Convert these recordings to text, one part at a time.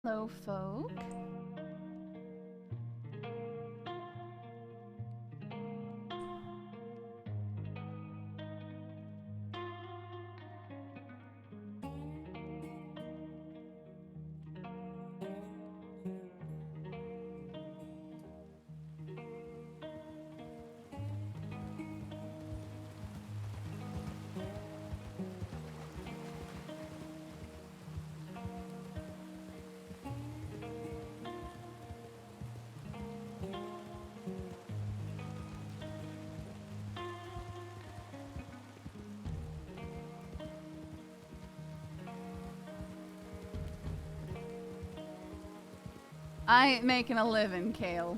Hello, folk. I ain't making a living, Kale.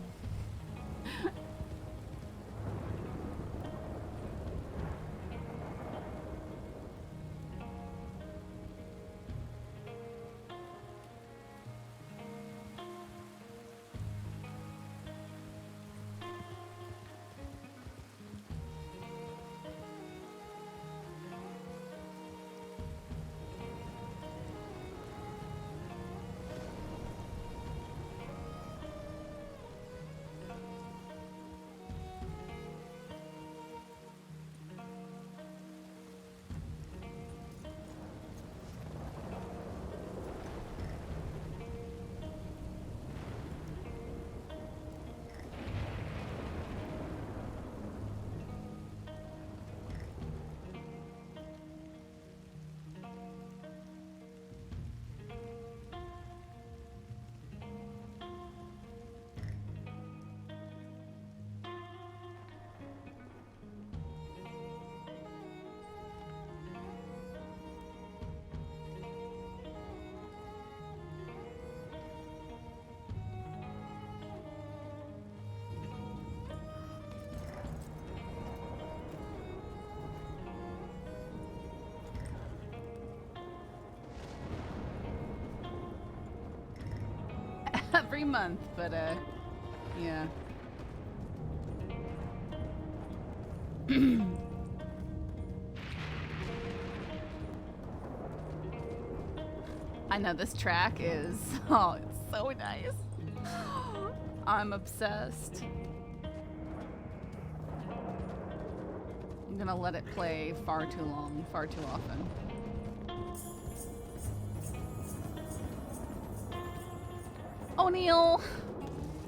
Every month, but yeah. I know this track is, oh, it's so nice. I'm obsessed. I'm gonna let it play far too long, far too often. O'Neill,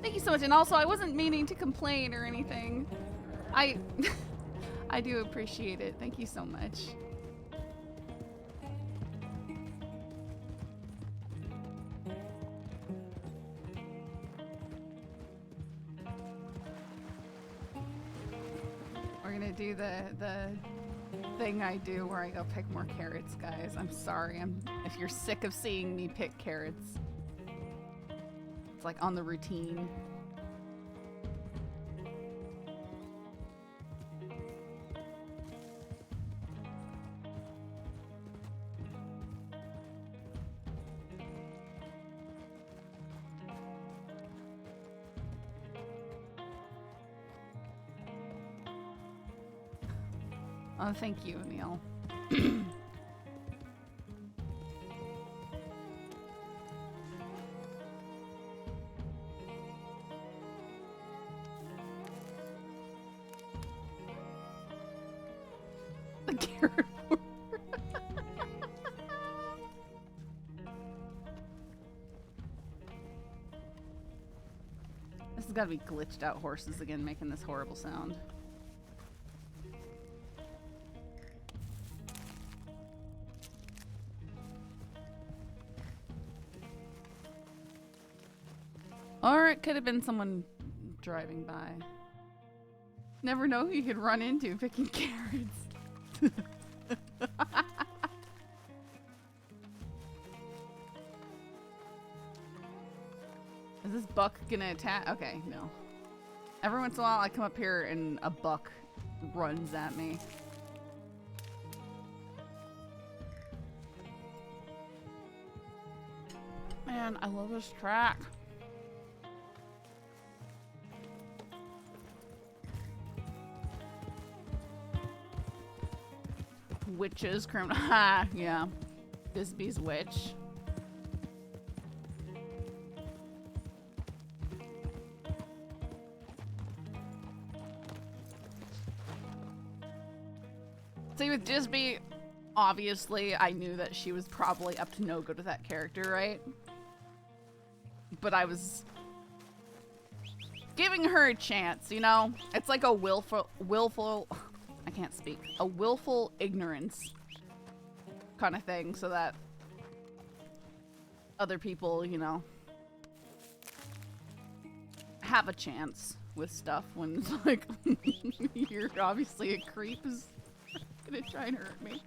thank you so much. And also, I wasn't meaning to complain or anything. I do appreciate it. Thank you so much. We're gonna do the thing I do where I go pick more carrots, guys. I'm sorry. If you're sick of seeing me pick carrots. It's like on the routine. Oh, thank you, Neil. The carrot. This has got to be glitched out horses again making this horrible sound. Or it could have been someone driving by. Never know who you could run into picking carrots. Is this buck gonna attack? Okay, no. Every once in a while I come up here and a buck runs at me. Man, I love this track. Witches, criminal. Ha! Yeah. Bisbee's witch. See, with Disby, obviously, I knew that she was probably up to no good with that character, right? But I was giving her a chance, you know? It's like a willful, I can't speak, a willful ignorance kind of thing, so that other people, you know, have a chance with stuff when it's like, you're obviously a creep who's gonna try and hurt me.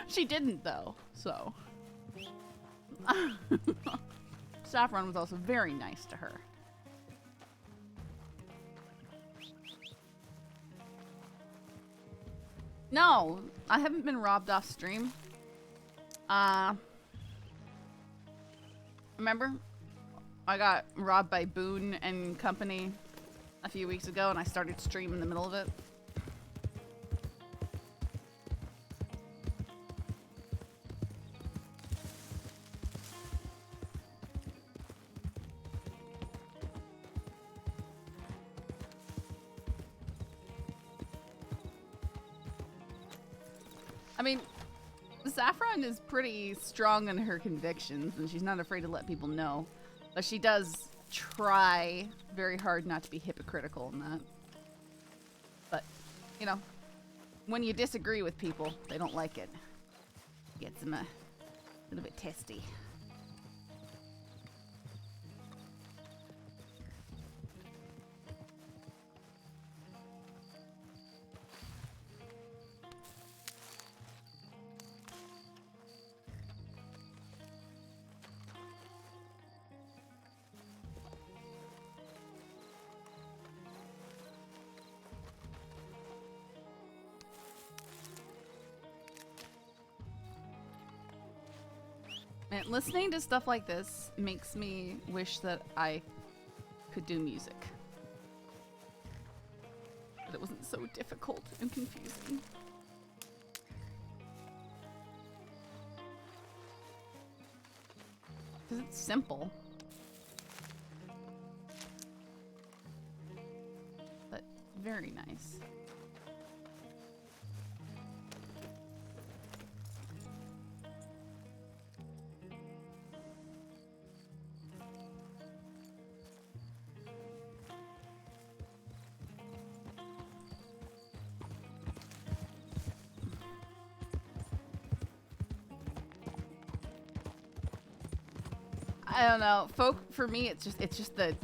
She didn't, though, so. Saffron was also very nice to her. No, I haven't been robbed off stream. Remember? I got robbed by Boone and company a few weeks ago, and I started stream in the middle of it. I mean, Saffron is pretty strong in her convictions, and she's not afraid to let people know. But she does try very hard not to be hypocritical in that. But, you know, when you disagree with people, they don't like it. Gets them a little bit testy. Man, listening to stuff like this makes me wish that I could do music. But it wasn't so difficult and confusing. Because it's simple. But very nice. I don't know. Folk, for me, it's just the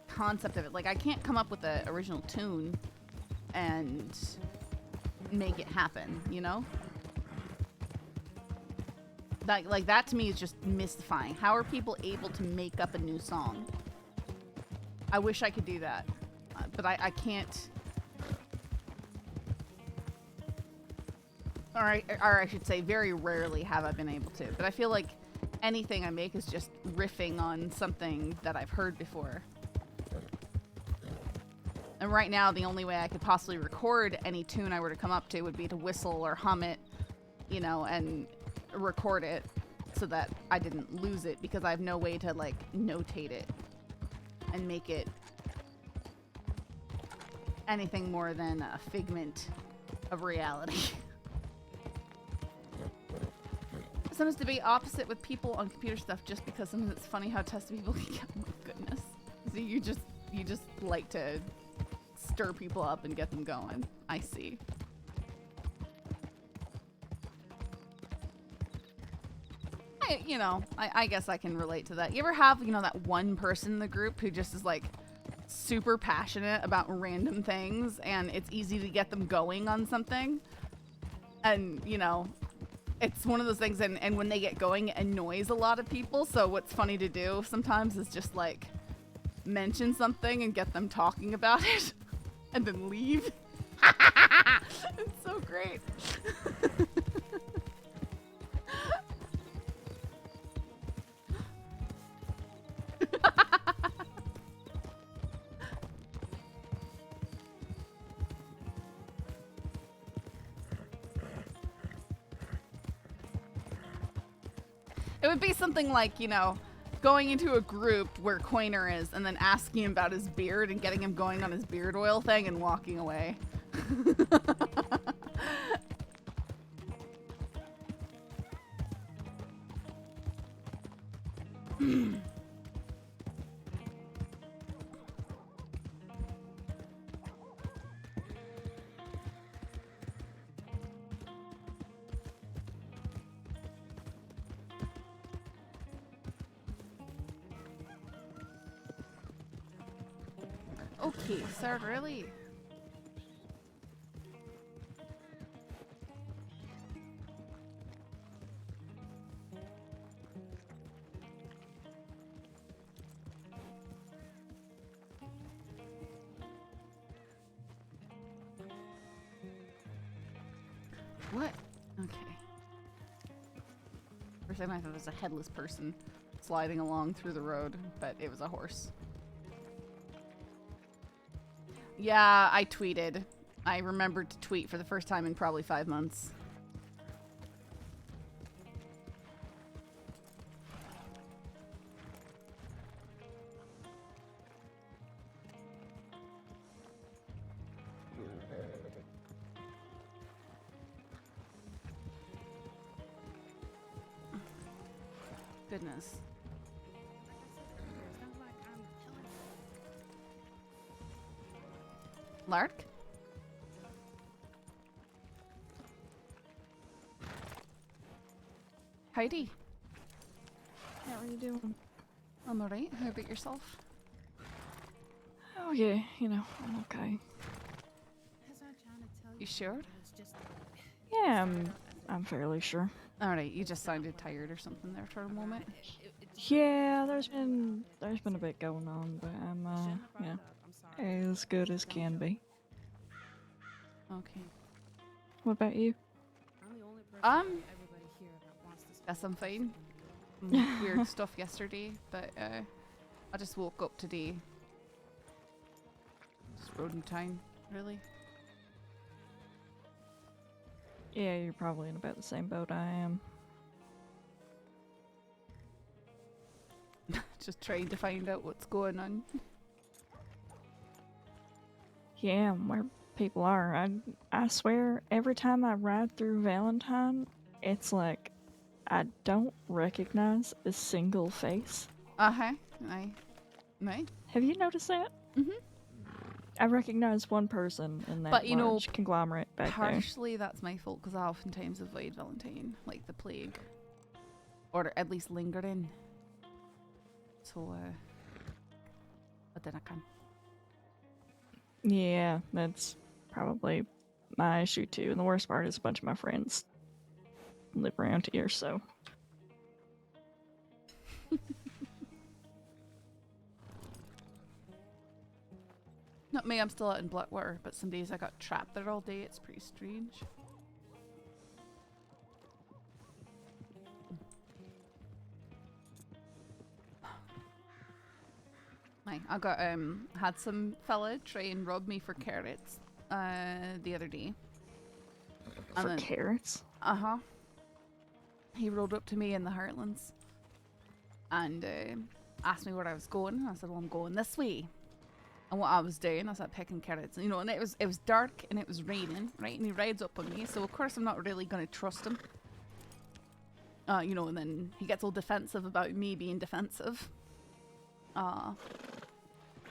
concept of it. Like, I can't come up with the original tune and make it happen, you know? Like that to me is just mystifying. How are people able to make up a new song? I wish I could do that, but I can't. Or I should say, very rarely have I been able to. But I feel like anything I make is just riffing on something that I've heard before. And right now, the only way I could possibly record any tune I were to come up to would be to whistle or hum it, you know, and record it so that I didn't lose it, because I have no way to, like, notate it and make it anything more than a figment of reality. Sometimes to be opposite with people on computer stuff, just because sometimes it's funny how tested people can get. Oh my goodness. So you just like to stir people up and get them going. I see. I guess I can relate to that. You ever have, you know, that one person in the group who just is like super passionate about random things, and it's easy to get them going on something? And, you know, it's one of those things, and when they get going, it annoys a lot of people. So what's funny to do sometimes is just like mention something and get them talking about it and then leave. It's so great. It would be something like, you know, going into a group where Coiner is and then asking him about his beard and getting him going on his beard oil thing and walking away. Okay, so really. What? Okay. For a second I thought it was a headless person sliding along through the road, but it was a horse. Yeah, I tweeted. I remembered to tweet for the first time in probably 5 months. Goodness. Lark? Heidi. How are you doing? I'm alright. How about yourself? Oh yeah, you know, I'm okay. You sure? Yeah, I'm fairly sure. Alright, you just sounded tired or something there for a moment. Yeah, there's been a bit going on, but I'm you know, as good as can be. Okay. What about you? Guess I'm fine. Weird stuff yesterday, but I just woke up today. Just rode in town, really. Yeah, you're probably in about the same boat I am. Just trying to find out what's going on. Yeah, where people are. I swear, every time I ride through Valentine, it's like I don't recognize a single face. Uh-huh. Aye. Have you noticed that? Mm-hmm. I recognize one person in that But, you know, large conglomerate back there. Partially that's my fault because I oftentimes avoid Valentine, like the plague. Or at least linger in. So, but then I can. Yeah, that's probably my issue too. And the worst part is a bunch of my friends live around here, so. Not me, I'm still out in Blackwater, but some days I got trapped there all day. It's pretty strange. I got had some fella try and rob me for carrots the other day. For carrots? Uh-huh. He rode up to me in the Heartlands and asked me where I was going. And I said, well, I'm going this way. And what I was doing, I was picking carrots, you know, and it was dark and it was raining, right? And he rides up on me, so of course I'm not really going to trust him. You know, and then he gets all defensive about me being defensive.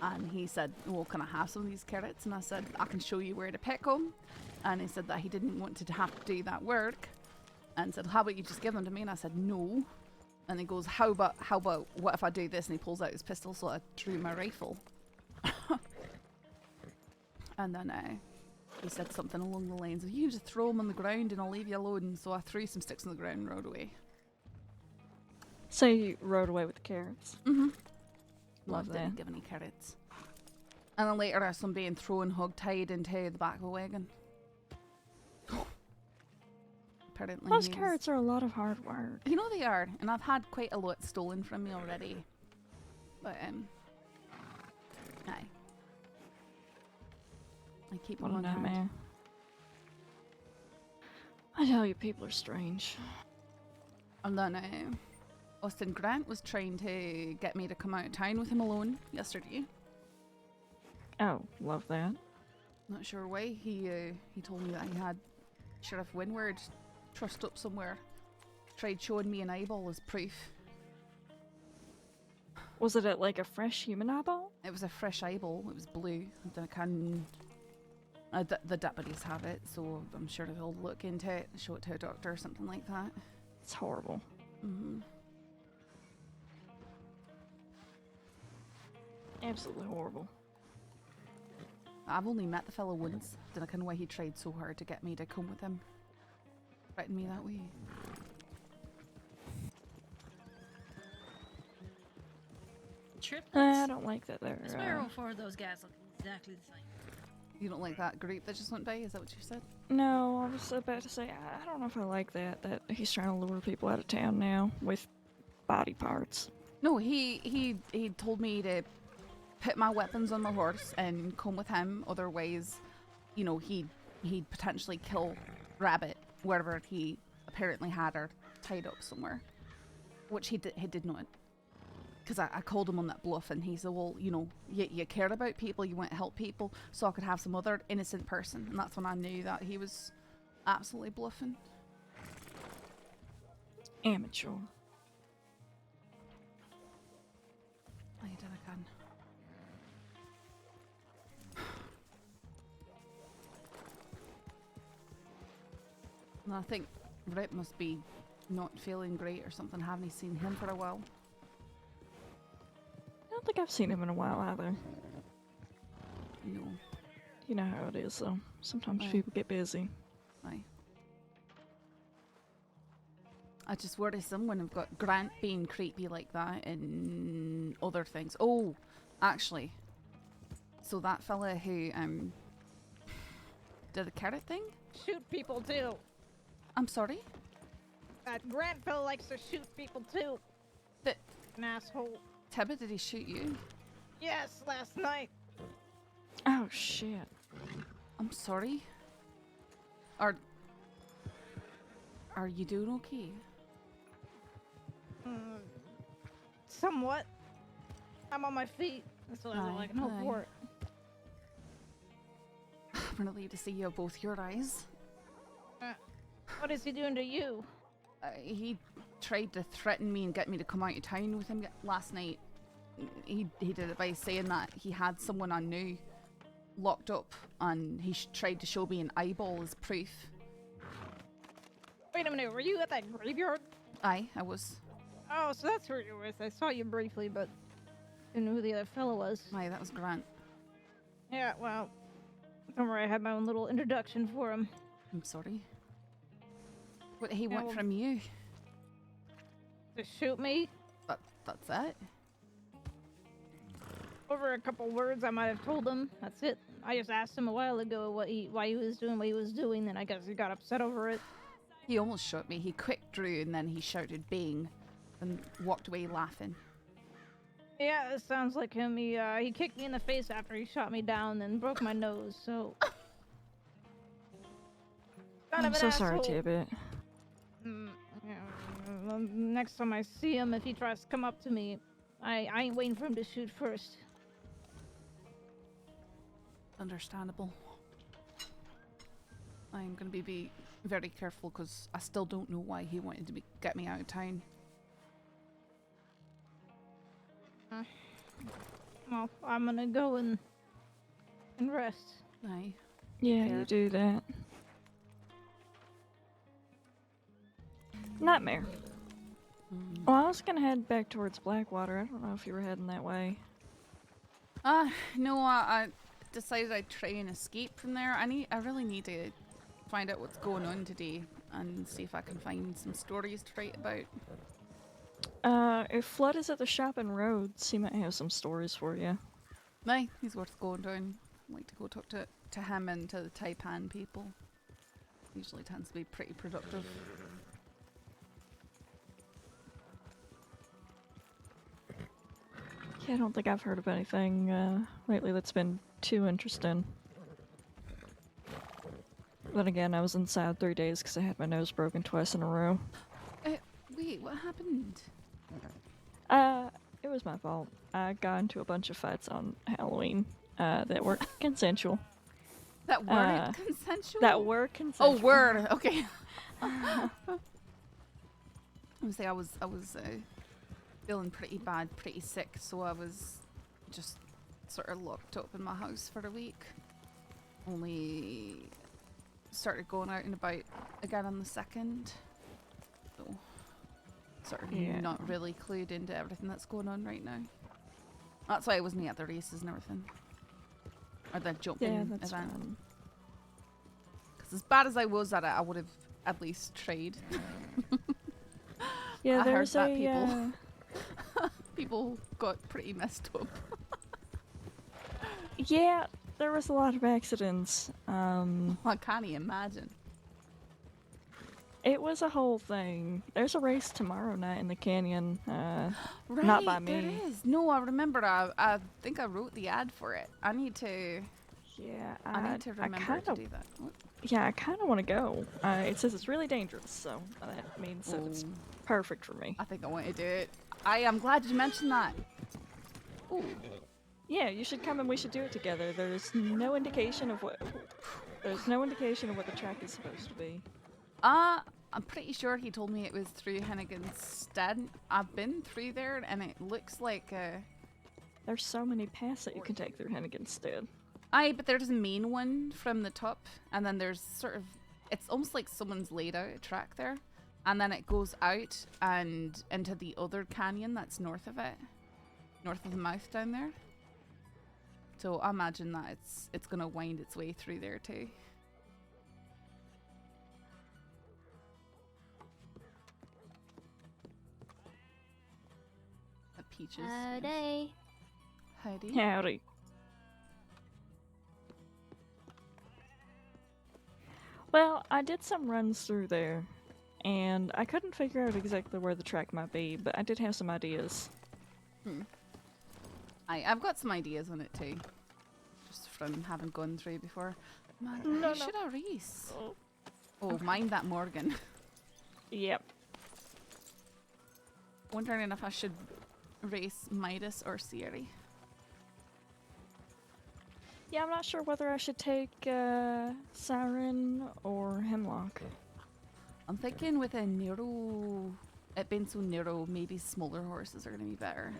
And he said, well, can I have some of these carrots? And I said, I can show you where to pick them. And he said that he didn't want to have to do that work. And said, how about you just give them to me? And I said, no. And he goes, how about what if I do this? And he pulls out his pistol, so I drew my rifle. And then he said something along the lines of, you just throw them on the ground and I'll leave you alone. So I threw some sticks on the ground and rode away. So you rode away with the carrots? Mm-hmm. Love that. Didn't give any carrots. And then later I saw him being thrown hog-tied into the back of a wagon. Apparently those carrots are a lot of hard work. You know they are, and I've had quite a lot stolen from me already. But aye. I keep them on hand. Man. I tell you, people are strange. And then Austin Grant was trying to get me to come out of town with him alone yesterday. Oh, love that. Not sure why. He told me that he had Sheriff Windward trussed up somewhere. Tried showing me an eyeball as proof. Was it like a fresh human eyeball? It was a fresh eyeball. It was blue. The deputies have it, so I'm sure they'll look into it and show it to a doctor or something like that. It's horrible. Mm-hmm. Absolutely horrible. I've only met the fellow once. Don't know why he tried so hard to get me to come with him. Threaten me that way. Triplets? I don't like that I swear they're. all four of those guys look exactly the same. You don't like that group that just went by? Is that what you said? No, I was about to say, I don't know if I like that he's trying to lure people out of town now with body parts. No, he told me to put my weapons on my horse and come with him. Otherwise, you know, he'd potentially kill Rabbit wherever he apparently had her tied up somewhere, which he did not. Because I called him on that bluff, and he said, well, you know, you cared about people, you want to help people, so I could have some other innocent person. And that's when I knew that he was absolutely bluffing. Amateur. I did I can. And I think Rip must be not feeling great or something. Haven't seen him for a while. I don't think I've seen him in a while either. No. You know how it is, though. Sometimes Aye. people get busy. Aye. I just worry someone have got Grant being creepy like that and other things. Oh, actually. So that fella who did the carrot thing? Shoot people too. I'm sorry? That Grant fellow likes to shoot people too. But An asshole. Tibba, did he shoot you? Yes, last night. Oh, shit. I'm sorry. Are you doing okay? Somewhat. I'm on my feet. That's what I can hope Aye. for. I'm relieved to see you have both your eyes. What is he doing to you? He tried to threaten me and get me to come out of town with him last night. He did it by saying that he had someone I knew locked up, and he tried to show me an eyeball as proof. Wait a minute, were you at that graveyard? Aye, I was. Oh, so that's where you were with. I saw you briefly, but didn't know who the other fellow was. Aye, that was Grant. Yeah, well, don't worry, I had my own little introduction for him. I'm sorry. What he Yeah, want well- from you? To shoot me? That's it? Over a couple words I might have told him. That's it. I just asked him a while ago why he was doing what he was doing, then I guess he got upset over it. He almost shot me. He quick drew and then he shouted bang and walked away laughing. Yeah, it sounds like him. He kicked me in the face after he shot me down and broke my nose, so... Kind I'm of an so sorry, asshole. Tibbet. Yeah, well, next time I see him, if he tries to come up to me, I ain't waiting for him to shoot first. Understandable. I'm going to be very careful because I still don't know why he wanted to get me out of town. Well, I'm gonna go and rest. Aye. Yeah, Yeah. you do that. Nightmare. Well, I was gonna head back towards Blackwater. I don't know if you were heading that way. No, I decided I'd try and escape from there. I really need to find out what's going on today and see if I can find some stories to write about. If Flood is at the shop in Rhodes, he might have some stories for you. Aye, he's worth going down. I'd like to go talk to him and to the Taipan people. Usually tends to be pretty productive. Yeah, I don't think I've heard of anything lately that's been too interesting. Then again, I was inside 3 days because I had my nose broken twice in a row. Wait, what happened? It was my fault. I got into a bunch of fights on Halloween that were consensual. That weren't consensual? That were consensual. Oh, word. Okay. I was say I was feeling pretty bad, pretty sick, so I was just sort of locked up in my house for a week. Only started going out and about again on the 2nd. So sort of not really clued into everything that's going on right now. That's why I wasn't at the races and everything. Or the jumping event. Because as bad as I was at it, I would have at least tried. Yeah, I heard there's that people got pretty messed up. Yeah, there was a lot of accidents. I can't even imagine. It was a whole thing. There's a race tomorrow night in the canyon. Right, not by me. there is. No, I remember. I think I wrote the ad for it. I need to. Yeah, I need to remember to do that. What? Yeah, I kind of want to go. It says it's really dangerous, so that means that it's perfect for me. I think I want to do it. I am glad you mentioned that. Ooh. Yeah, you should come and we should do it together. There's no indication of what the track is supposed to be. I'm pretty sure he told me it was through Hennigan's Stead. I've been through there and it looks like There's so many paths that you can take through Hennigan's Stead. Aye, but there's a main one from the top, and then there's sort of, it's almost like someone's laid out a track there, and then it goes out and into the other canyon that's north of it, north of the mouth down there. So I imagine that it's gonna wind its way through there too. The peaches. Howdy. Howdy. Howdy. Well, I did some runs through there, and I couldn't figure out exactly where the track might be, but I did have some ideas. I've got some ideas on it too, just from having gone through before. Man, No, should I race? Oh, mind that Morgan. Yep. Wondering if I should race Midas or Siri. Yeah, I'm not sure whether I should take Siren or Hemlock. I'm thinking with a narrow, it being so narrow, maybe smaller horses are going to be better.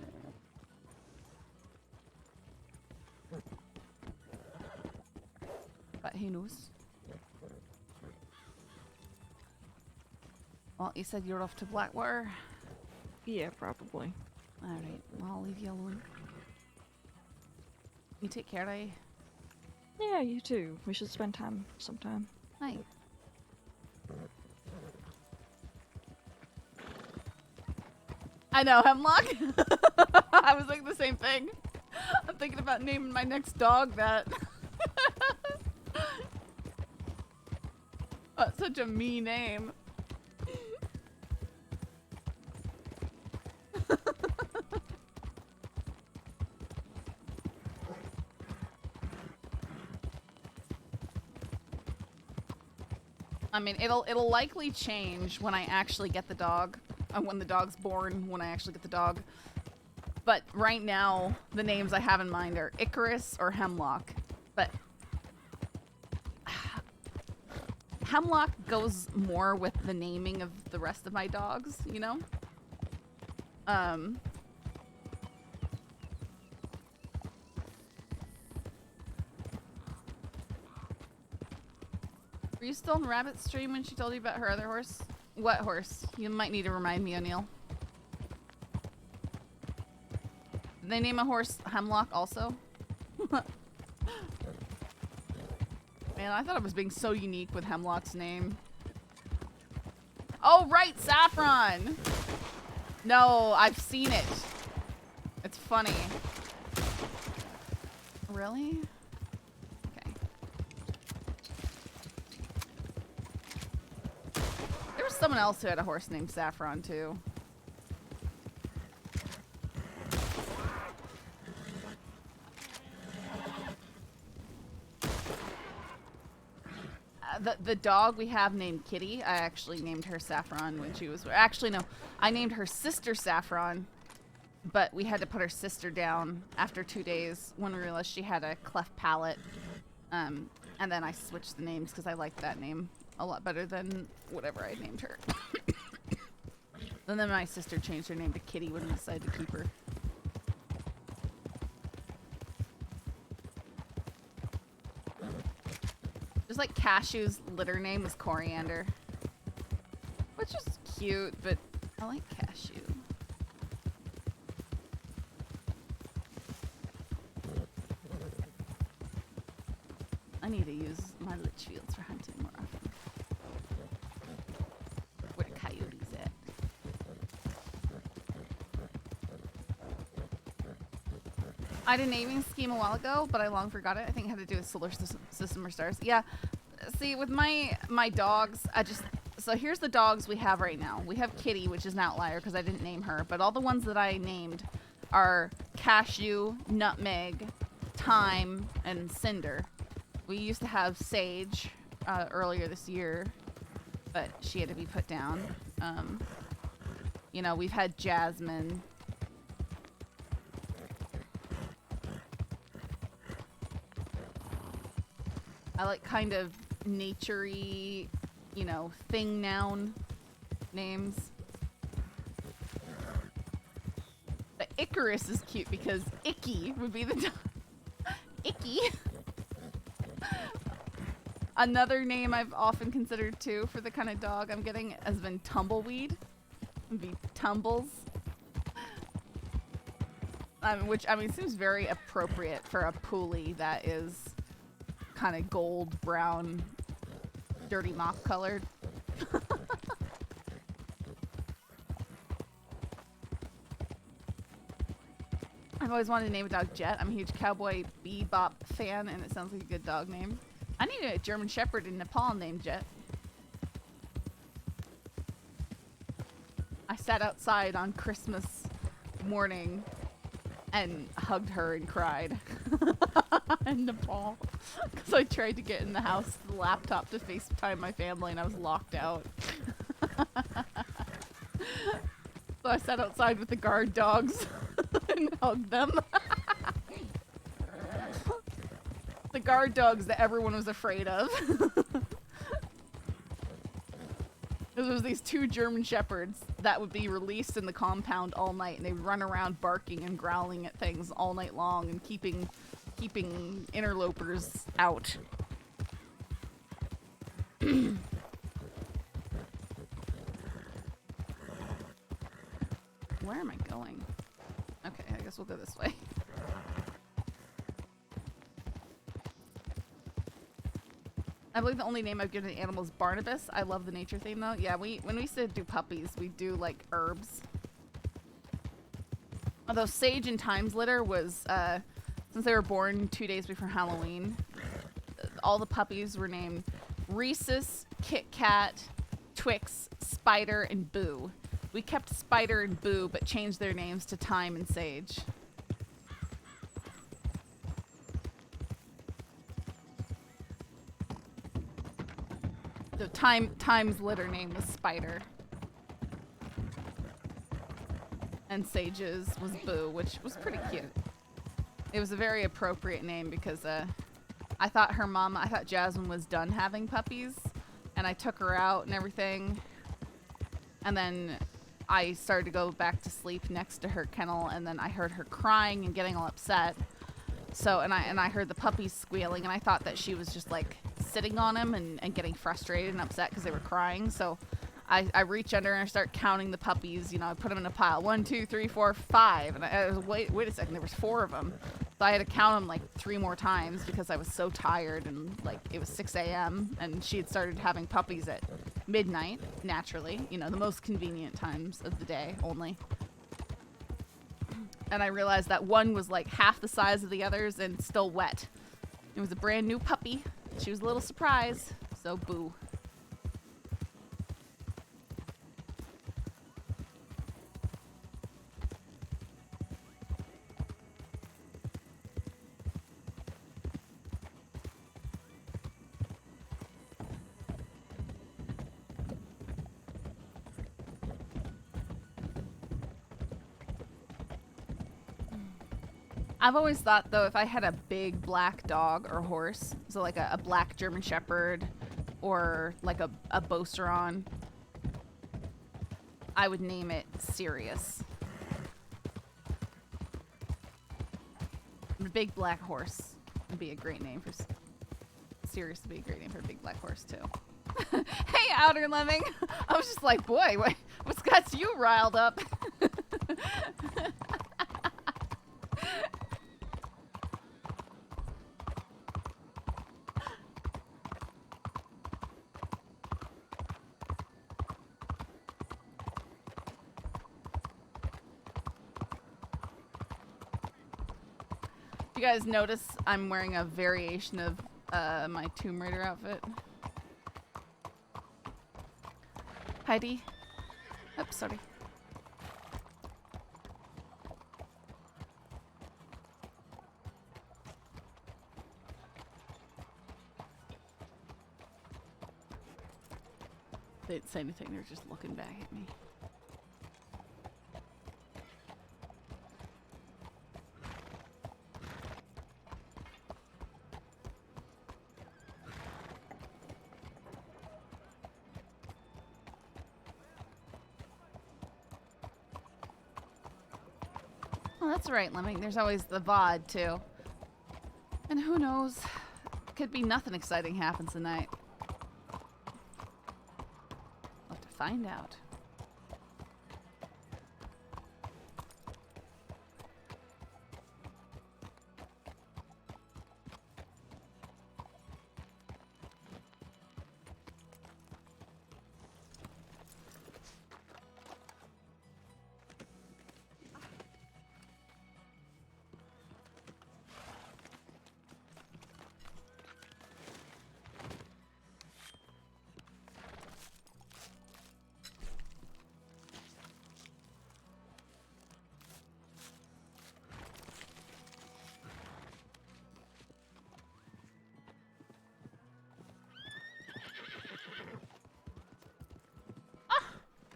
But who knows? Well, you said you're off to Blackwater. Yeah, probably. Alright, well, I'll leave you alone. You take care, eh? Yeah, you too. We should spend time sometime. Hi. I know, Hemlock. I was like the same thing. I'm thinking about naming my next dog that. That's such a mean name. I mean, it'll likely change when I actually get the dog, and when the dog's born, when I actually get the dog. But right now, the names I have in mind are Icarus or Hemlock. But Hemlock goes more with the naming of the rest of my dogs, you know? Were you still in Rabbit's stream when she told you about her other horse? What horse? You might need to remind me, O'Neill. Did they name a horse Hemlock also? Man, I thought I was being so unique with Hemlock's name. Oh, right, Saffron! No, I've seen it. It's funny. Really? Okay. There was someone else who had a horse named Saffron, too. The dog we have named Kitty, I actually named her Saffron when she was... Actually, no. I named her sister Saffron, but we had to put her sister down after 2 days when we realized she had a cleft palate. And then I switched the names because I liked that name a lot better than whatever I named her. And then my sister changed her name to Kitty when we decided to keep her. Just like Cashew's litter name was Coriander. Which is cute, but I like Cashew. I need to use my lich fields for hunting more often. Where the coyotes at? I did a naming scheme a while ago, but I long forgot it. I think it had to do with solar system or stars. Yeah. See, with my dogs, so here's the dogs we have right now. We have Kitty, which is an outlier because I didn't name her, but all the ones that I named are Cashew, Nutmeg, Thyme, and Cinder. We used to have Sage earlier this year, but she had to be put down. You know, we've had Jasmine. I like kind of nature-y, you know, thing noun names. The Icarus is cute because Icky would be the dog. Icky. Another name I've often considered too for the kind of dog I'm getting has been Tumbleweed. It'd be Tumbles. Which, I mean, seems very appropriate for a poolie that is kind of gold, brown, dirty mop colored. I've always wanted to name a dog Jet. I'm a huge Cowboy Bebop fan, and it sounds like a good dog name. I need a German Shepherd in Nepal named Jet. I sat outside on Christmas morning and hugged her and cried in Nepal because I tried to get in the house, the laptop, to FaceTime my family, and I was locked out. So I sat outside with the guard dogs and hugged them. The guard dogs that everyone was afraid of. There was these 2 German Shepherds that would be released in the compound all night, and they would run around barking and growling at things all night long and keeping interlopers out. Where am I going? Okay, I guess we'll go this way. I believe the only name I've given the animal is Barnabas. I love the nature theme though. Yeah, when we used to do puppies, we do like herbs. Although Sage and Thyme's litter was, since they were born 2 days before Halloween, all the puppies were named Rhesus, Kit Kat, Twix, Spider, and Boo. We kept Spider and Boo, but changed their names to Thyme and Sage. So Thyme's litter name was Spider. And Sage's was Boo, which was pretty cute. It was a very appropriate name because I thought Jasmine was done having puppies, and I took her out and everything. And then I started to go back to sleep next to her kennel, and then I heard her crying and getting all upset. So, and I heard the puppies squealing, and I thought that she was just like sitting on him and getting frustrated and upset because they were crying. So I reach under and I start counting the puppies. You know, I put them in a pile. 1, 2, 3, 4, 5. And I was, wait a second, there was 4 of them. So I had to count them like 3 more times because I was so tired, and like it was 6 a.m. and she had started having puppies at midnight, naturally. You know, the most convenient times of the day only. And I realized that one was like half the size of the others and still wet. It was a brand new puppy. She was a little surprised, so boo. I've always thought, though, if I had a big black dog or horse, so like a black German Shepherd or like a Beauceron, I would name it Sirius. A big black horse would be a great name for Sirius. Would be a great name for a big black horse too. Hey, Outer Lemming! I was just like, boy, what's got you riled up? You guys notice I'm wearing a variation of my Tomb Raider outfit? Heidi? Oops, sorry. They didn't say anything, they're just looking back at me. Oh, that's right, Lemming. There's always the VOD, too. And who knows? Could be nothing exciting happens tonight. We'll have to find out.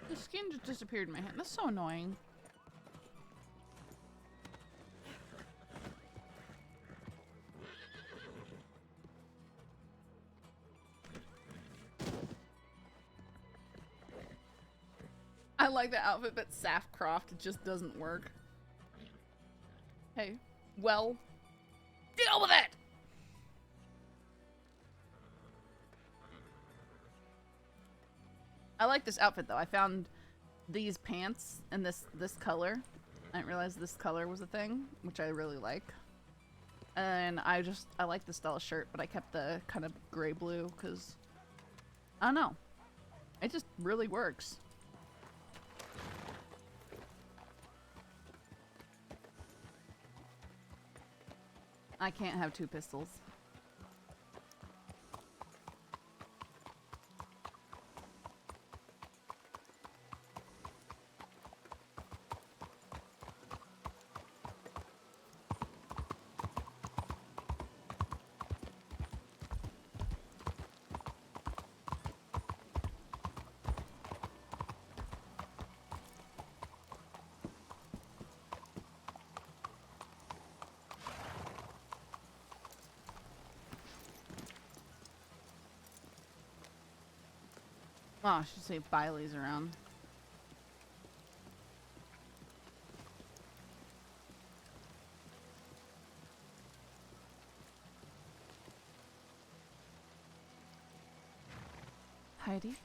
The skin just disappeared in my hand. That's so annoying. I like the outfit, but Saffron just doesn't work. Hey, well, deal with it! I like this outfit, though. I found these pants and this color. I didn't realize this color was a thing, which I really like. And I like the style of shirt, but I kept the kind of gray blue because, I don't know. It just really works. I can't have two pistols. Oh, I should say Biley's around. Heidi?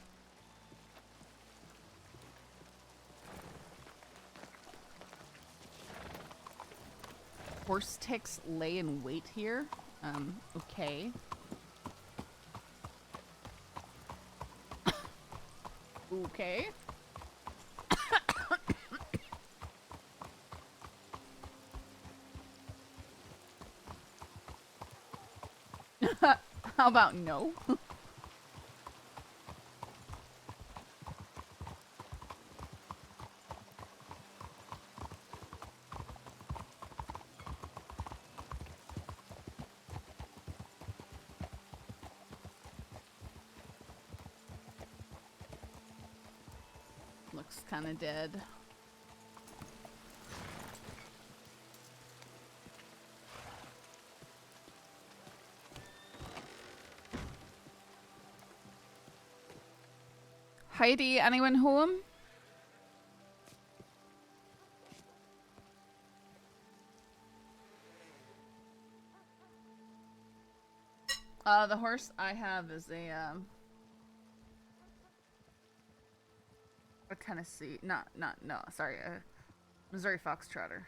Horse ticks lay in wait here? Okay. Okay. How about no? Looks kind of dead. Heidi, anyone home? The horse I have is a Tennessee, no, sorry, a Missouri Foxtrotter.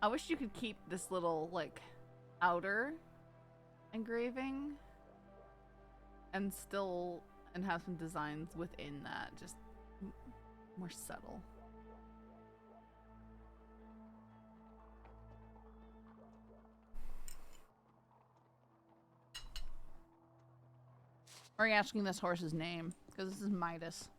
I wish you could keep this little, like, outer engraving and have some designs within that, just more subtle. Are you asking this horse's name? Because this is Midas.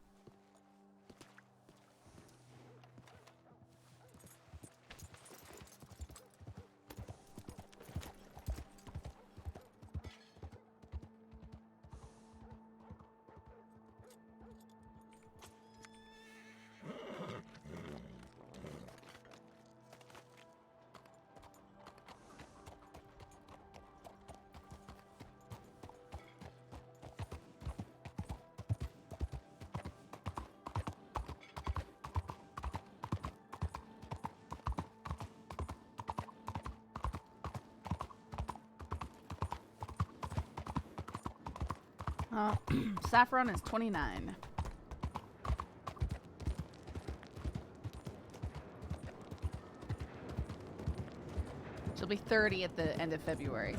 Saffron is 29. She'll be 30 at the end of February.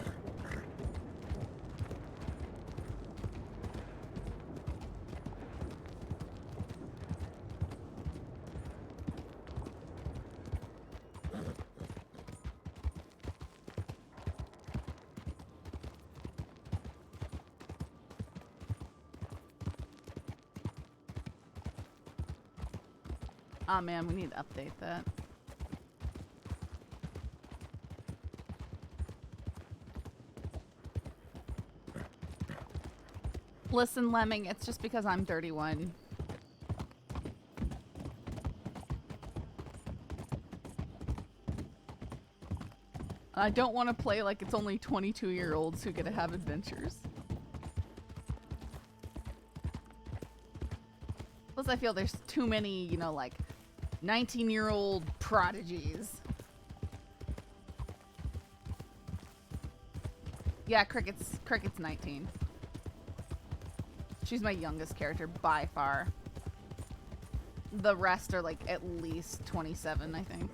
Oh man, we need to update that. Listen, Lemming, it's just because I'm 31. I don't want to play like it's only 22-year-olds who get to have adventures. Plus, I feel there's too many, you know, like 19-year-old prodigies. Yeah, Cricket's 19. She's my youngest character by far. The rest are like at least 27, I think.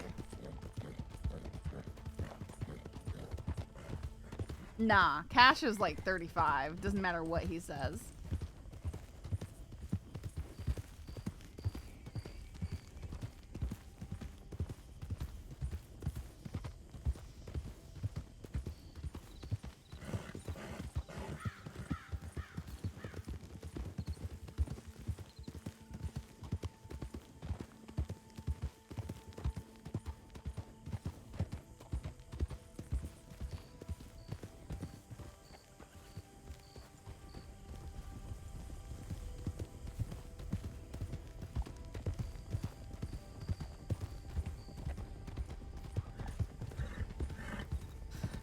Nah, Cash is like 35. Doesn't matter what he says.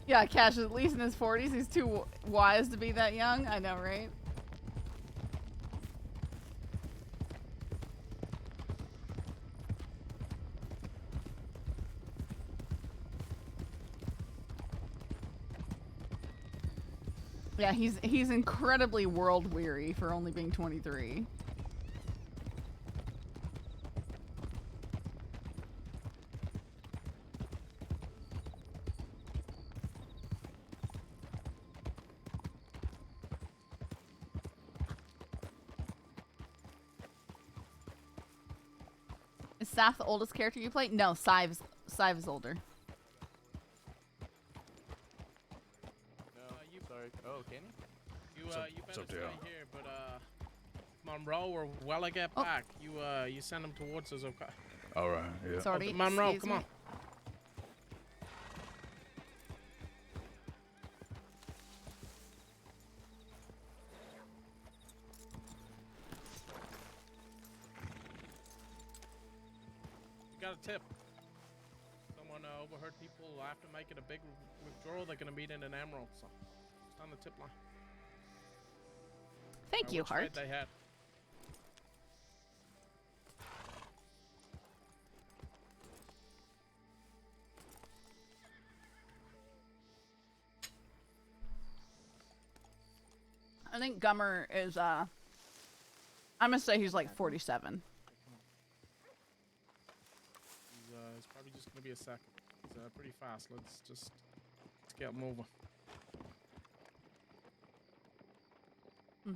Yeah, Cash is at least in his 40s. He's too wise to be that young. I know, right? Yeah, he's incredibly world weary for only being 23. Is Saf the oldest character you play? No, Sive is older. You sorry. Oh, Kenny? You What's better up, stay Dale? here, but Monroe or while I get back, you send them towards us, okay? All right. Yeah. Sorry, Monroe, excuse come me. on. You got a tip. Someone overheard people after making a big withdrawal. They're gonna meet in an emerald, so it's on the tip line. Thank you, Which trade Hart. they had. I think Gummer is I'm gonna say he's like 47. It's probably just gonna be a second. It's pretty fast. Let's get moving. Hmm.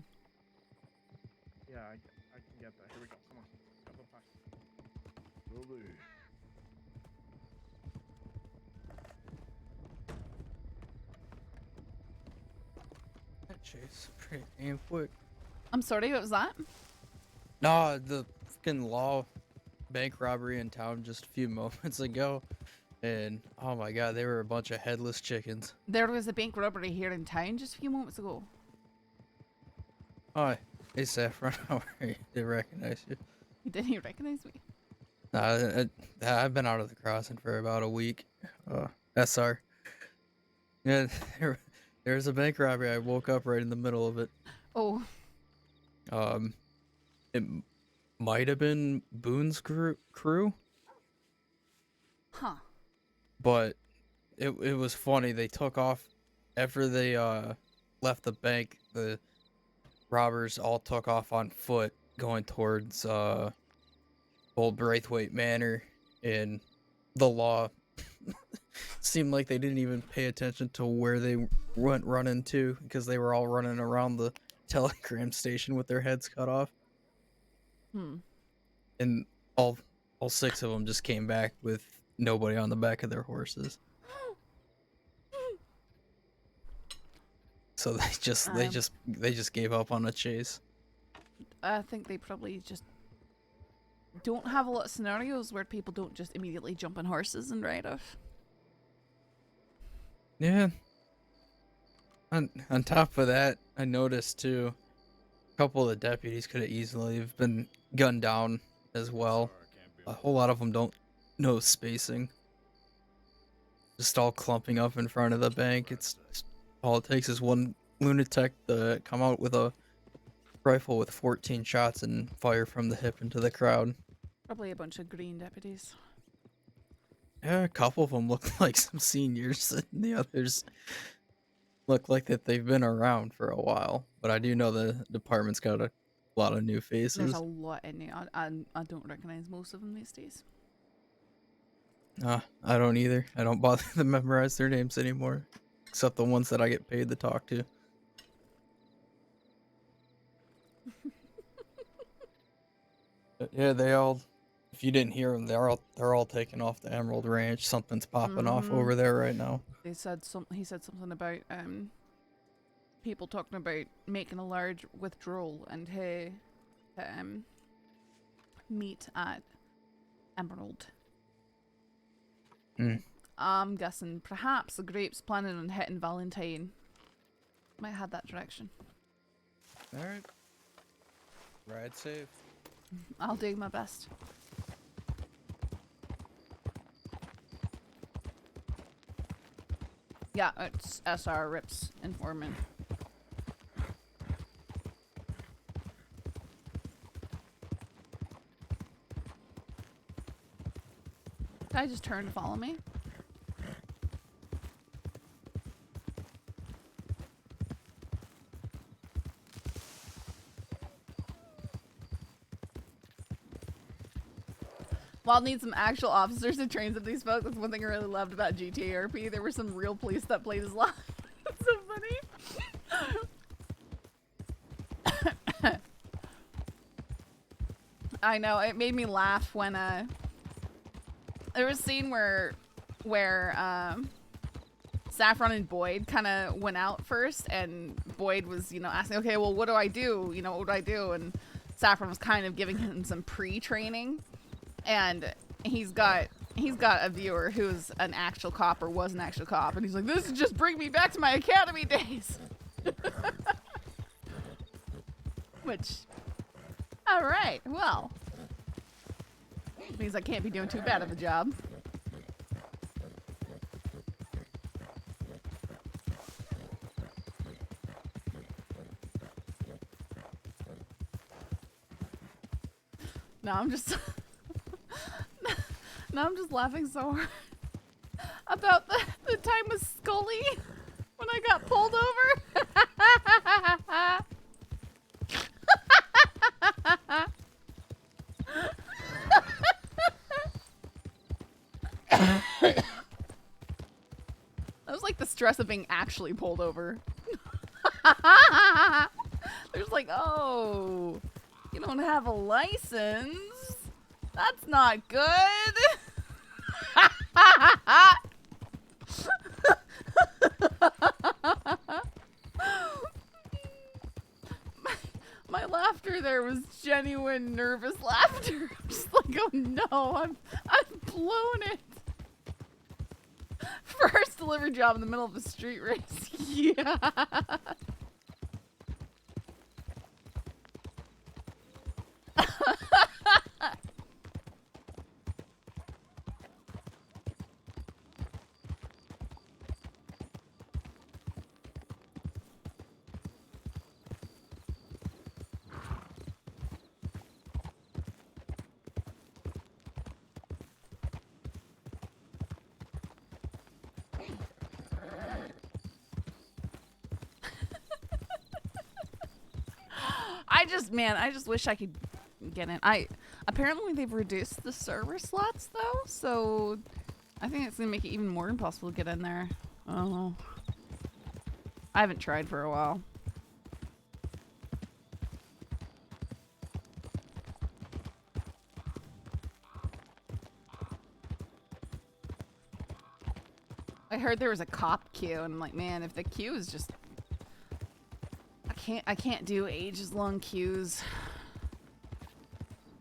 Yeah, I can get there. Here we go. Come on. Couple of packs. That chase pretty damn quick. I'm sorry, what was that? Nah, the fucking law bank robbery in town just a few moments ago. And oh my god, they were a bunch of headless chickens. There was a bank robbery here in town just a few moments ago. Hi, hey Saffron, how are you? They recognize you. Didn't he recognize me? I've been out of the crossing for about a week. SR. Yeah, there's a bank robbery. I woke up right in the middle of it. Oh, It might have been Boone's crew, huh. but it was funny. They took off after they left the bank. The robbers all took off on foot going towards Old Braithwaite Manor, and the law seemed like they didn't even pay attention to where they went running to, because they were all running around the telegram station with their heads cut off. And all 6 of them just came back with nobody on the back of their horses. So they just gave up on the chase. I think they probably just don't have a lot of scenarios where people don't just immediately jump on horses and ride off. Yeah. On top of that, I noticed too, a couple of the deputies could have easily have been gunned down as well. A whole lot of them don't know spacing. Just all clumping up in front of the bank. It's all it takes is one lunatic to come out with a rifle with 14 shots and fire from the hip into the crowd. Probably a bunch of green deputies. Yeah, a couple of them look like some seniors, and the others look like that they've been around for a while. But I do know the department's got a lot of new faces. There's a lot in it. I don't recognize most of them these days. I don't either. I don't bother to memorize their names anymore, except the ones that I get paid to talk to. But yeah, they all. If you didn't hear them, they're all taking off the Emerald Ranch. Something's popping off over there right now. He said something about people talking about making a large withdrawal and to meet at Emerald. I'm guessing perhaps the Grape's planning on hitting Valentine. Might head that direction. All right. Ride safe. I'll do my best. Yeah, it's SR Rip's informant. Can I just turn to follow me? While need some actual officers to train some of these folks, that's one thing I really loved about GTA RP. There were some real police that played as live. That's so funny. I know, it made me laugh when there was a scene where Saffron and Boyd kind of went out first, and Boyd was, you know, asking, okay, well, what do I do? You know, what would I do? And Saffron was kind of giving him some pre-training, and he's got a viewer who's an actual cop or was an actual cop, and he's like, this is just bring me back to my academy days. Which, all right, well, means I can't be doing too bad of a job. No, I'm just laughing so hard about the time with Scully when I got pulled over. That was like the stress of being actually pulled over. There's like, oh, you don't have a license? That's not good. My laughter there was genuine nervous laughter. I'm just like, oh no, I've blown it. First delivery job in the middle of a street race. Yeah. I just wish I could get in. Apparently they've reduced the server slots though, so I think it's gonna make it even more impossible to get in there. I don't know. I haven't tried for a while. I heard there was a cop queue, and I'm like, man, if the queue is just, I can't do ages long queues.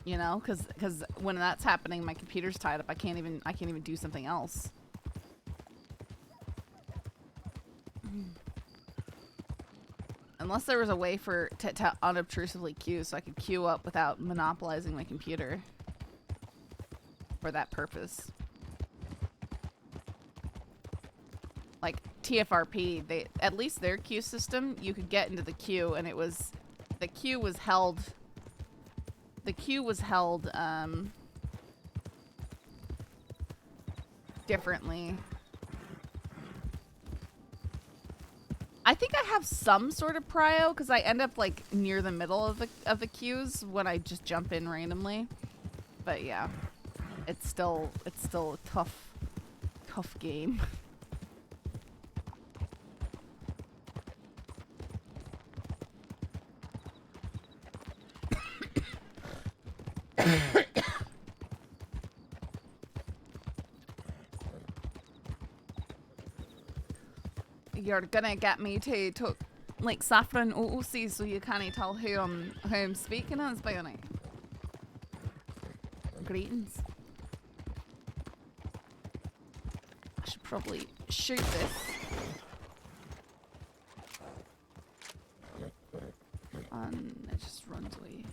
You know, because when that's happening, my computer's tied up. I can't even do something else. Unless there was a way to unobtrusively queue, so I could queue up without monopolizing my computer for that purpose. Like TFRP, at least their queue system, you could get into the queue, and the queue was held differently. I think I have some sort of prio because I end up like near the middle of the queues when I just jump in randomly. But yeah, it's still a tough game. You're gonna get me to talk like Saffron OOC so you can't tell who I'm speaking as, Bionic. Greetings. I should probably shoot this. And it just runs away.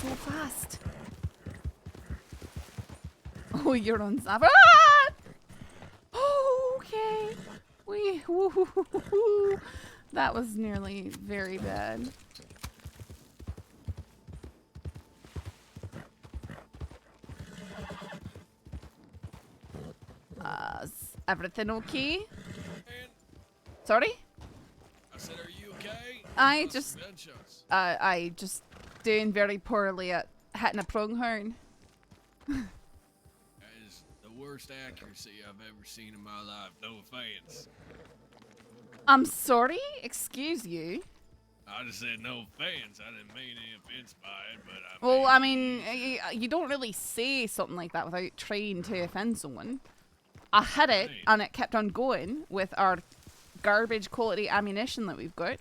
So fast. Oh, you're on Saffron. Ah! Oh, okay. That was nearly very bad. Is everything okay? Hey, Sorry? I said, are you okay? I Lost just- some gunshots. I just doing very poorly at hitting a pronghorn. That is the worst accuracy I've ever seen in my life. No offense. I'm sorry? Excuse you? I just said no offense. I didn't mean any offense by it, but Well, I mean, you don't really say something like that without trying to offend someone. I hit it, Right. and it kept on going with our garbage quality ammunition that we've got.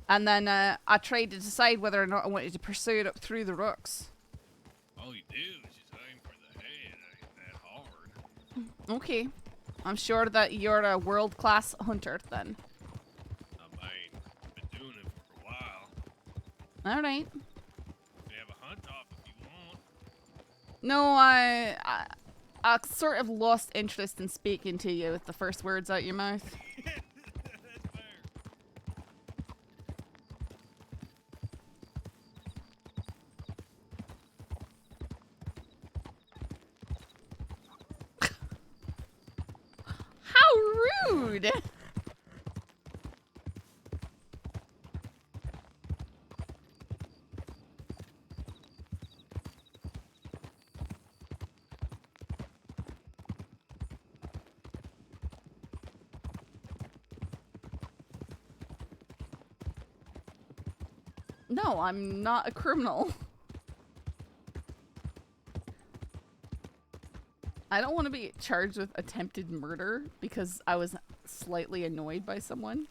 And then I tried to decide whether or not I wanted to pursue it up through the rocks. all you do is just aim for the head. It ain't that hard. Okay. I'm sure that you're a world-class hunter, then. I mean, been doing it for a while. Alright. We have a hunt off if you want. No, I sort of lost interest in speaking to you with the first words out your mouth. That's fair. How rude! No, I'm not a criminal. I don't want to be charged with attempted murder because I was slightly annoyed by someone.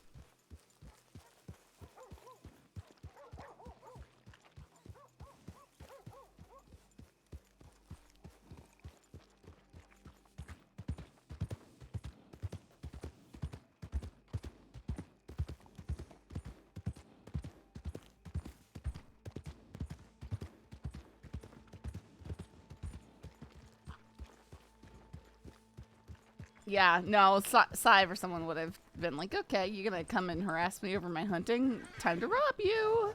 Yeah, no, Sive or someone would have been like, okay, you're gonna come and harass me over my hunting? Time to rob you!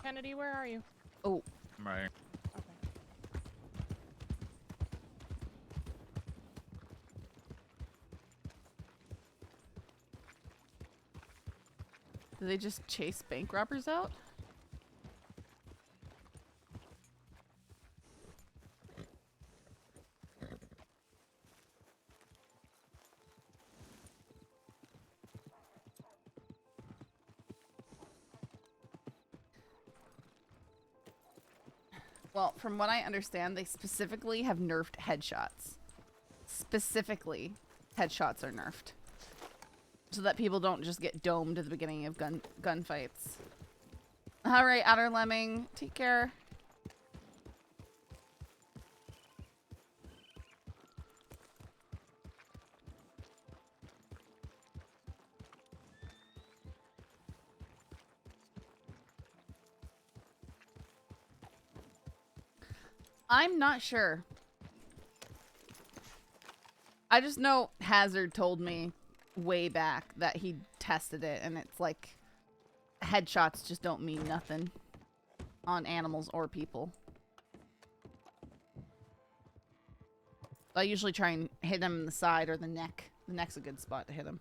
Kennedy, where are you? Oh, Right. Okay. did they just chase bank robbers out? Well, from what I understand, they specifically have nerfed headshots. Specifically, headshots are nerfed. So that people don't just get domed at the beginning of gunfights. Alright, Outer Lemming, take care. I'm not sure. I just know Hazard told me way back that he tested it, and it's like headshots just don't mean nothing on animals or people. I usually try and hit him in the side or the neck. The neck's a good spot to hit him.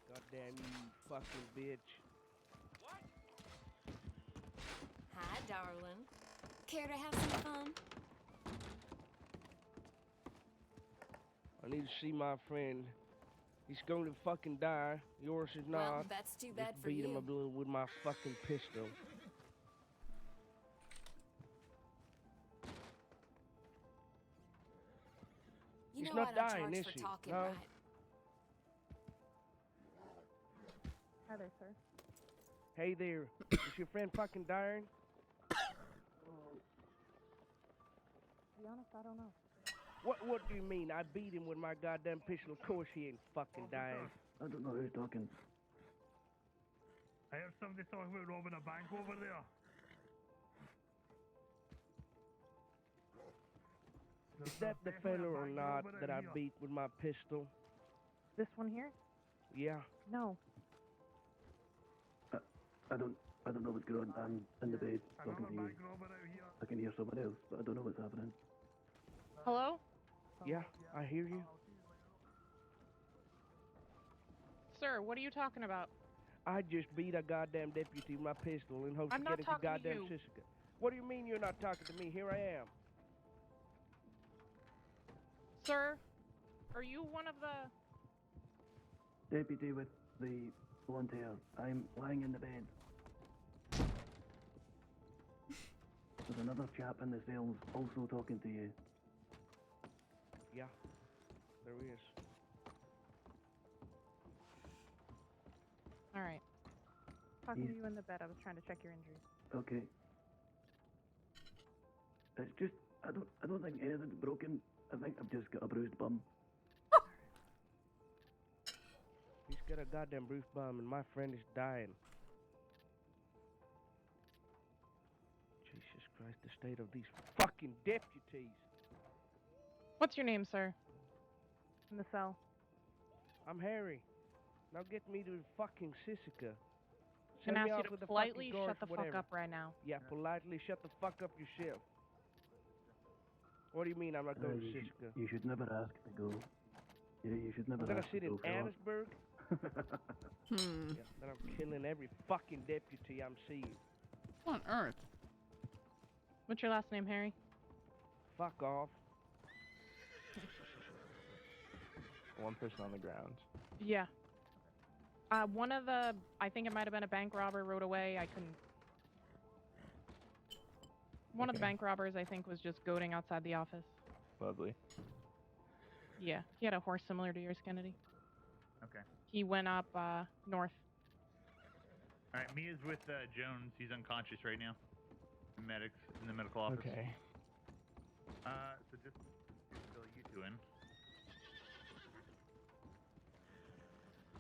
Goddamn you fucking bitch. Hi, darling. Care to have some fun? I need to see my friend. He's going to fucking die. Yours is not. Well, that's too bad Just for beat him you. up with my fucking pistol. You He's know not I don't dying, charge is for he? talking, No? right? Hi there, sir. Hey there. Is your friend fucking dying? To be honest, I don't know. What do you mean? I beat him with my goddamn pistol. Of course he ain't fucking dying. I don't know who's talking. I heard somebody talking about robbing a bank over there. Is that the fella or not that I beat with my pistol? This one here? Yeah. No. I don't know what's going on. I'm in the bed talking to you. I can hear someone else, but I don't know what's happening. Hello? Yeah, I hear you. Sir, what are you talking about? I just beat a goddamn deputy with my pistol in hopes I'm of not getting to talking to goddamn you. Sisika. What do you mean you're not talking to me? Here I am. Sir, are you one of the... Deputy with the blonde hair. I'm lying in the bed. There's another chap in the cells also talking to you. Yeah, there is. All right. Talking to you in the bed. I was trying to check your injuries. Okay. It's just I don't think anything's broken. I think I've just got a bruised bum. He's got a goddamn bruised bum and my friend is dying. Jesus Christ, the state of these fucking deputies. What's your name, sir? In the cell. I'm Harry. Now get me to fucking Sisika. Can Send I me ask off you with to the fucking politely guards, shut the whatever. fuck up right now? Yeah, politely shut the fuck up yourself. What do you mean I'm not going to Sisika? You should never ask to go. Yeah, you should never I'm gonna ask sit to in go, fella. Annisburg. Yeah, then I'm killing every fucking deputy I'm seeing. What on earth? What's your last name, Harry? Fuck off. One person on the ground. Yeah. One of the... I think it might have been a bank robber rode away. I couldn't... One of the bank robbers, I think, was just goading outside the office. Lovely. Yeah. He had a horse similar to yours, Kennedy. Okay. He went up, north. All right, Mia's with Jones. He's unconscious right now. The medics in the medical office. Okay. So just fill you two in.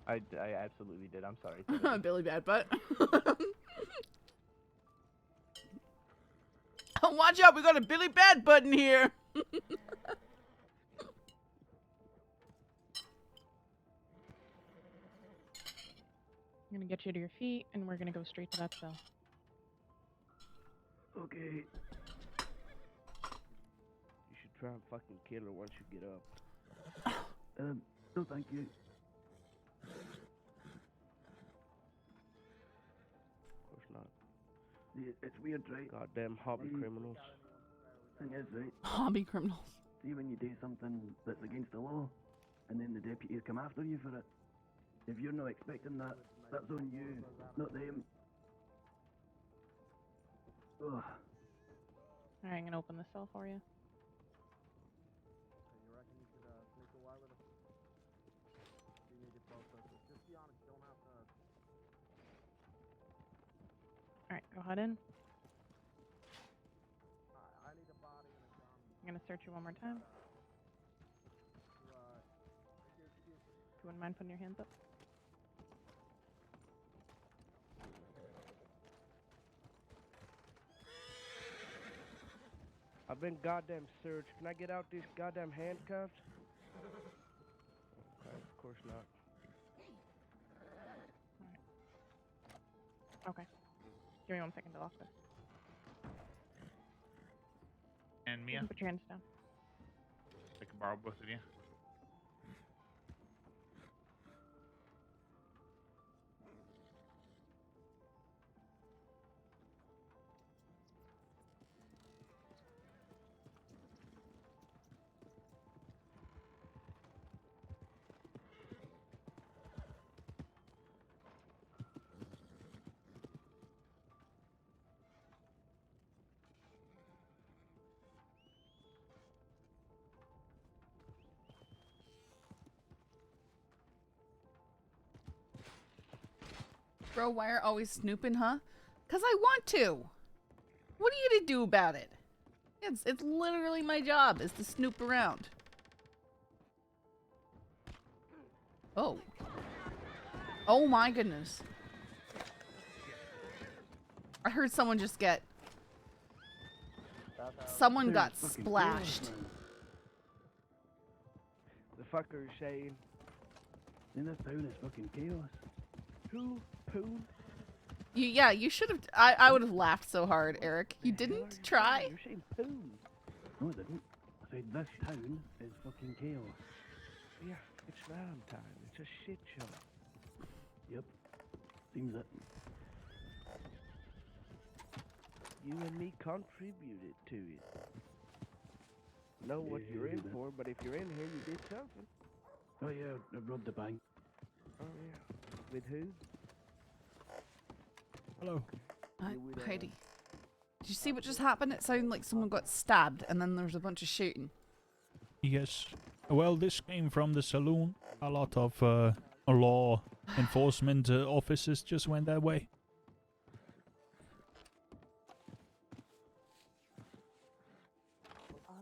I absolutely did. I'm sorry. Billy Bad Butt. Watch out, we got a Billy Bad Butt in here. I'm gonna get you to your feet, and we're gonna go straight to that cell. Okay. You should try and fucking kill her once you get up. No thank you. Of course not. Yeah, it's weird, right? Goddamn hobby criminals. Thing is, right? Hobby criminals. See when you do something that's against the law, and then the deputies come after you for it. If you're not expecting that, that's on you, not them. Ugh. Alright, I'm gonna open the cell for you. You reckon you could sneak away with us? You need to process it. Just be honest, you don't have to... Alright, go ahead in. I need a body and a gun. I'm gonna search you one more time. Do you wouldn't mind putting your hands up? I've been goddamn searched. Can I get out these goddamn handcuffs? Okay, of course not. Okay. Give me 1 second to lock this. And Mia, Put your hands down. I can borrow both of you. Bro, why are always snooping, huh? Because I want to. What are you gonna do about it? It's literally my job is to snoop around. Oh. Oh my goodness. I heard someone just get... Someone got splashed. The fucker is saying, In this town is fucking chaos. who? Poo? Yeah, you should have... I would have laughed so hard, Eric. You didn't try? You're saying poo. No, I didn't. I said this town is fucking chaos. Yeah, it's Valentine. It's a shit show. Yep. Seems it. You and me contributed to it. Know what you're in for, but if you're in here, you did something. Oh yeah, I robbed the bank. Oh yeah. With who? Hello. Heidi. Did you see what just happened? It sounded like someone got stabbed and then there was a bunch of shooting. Yes. Well, this came from the saloon. A lot of law enforcement officers just went that way.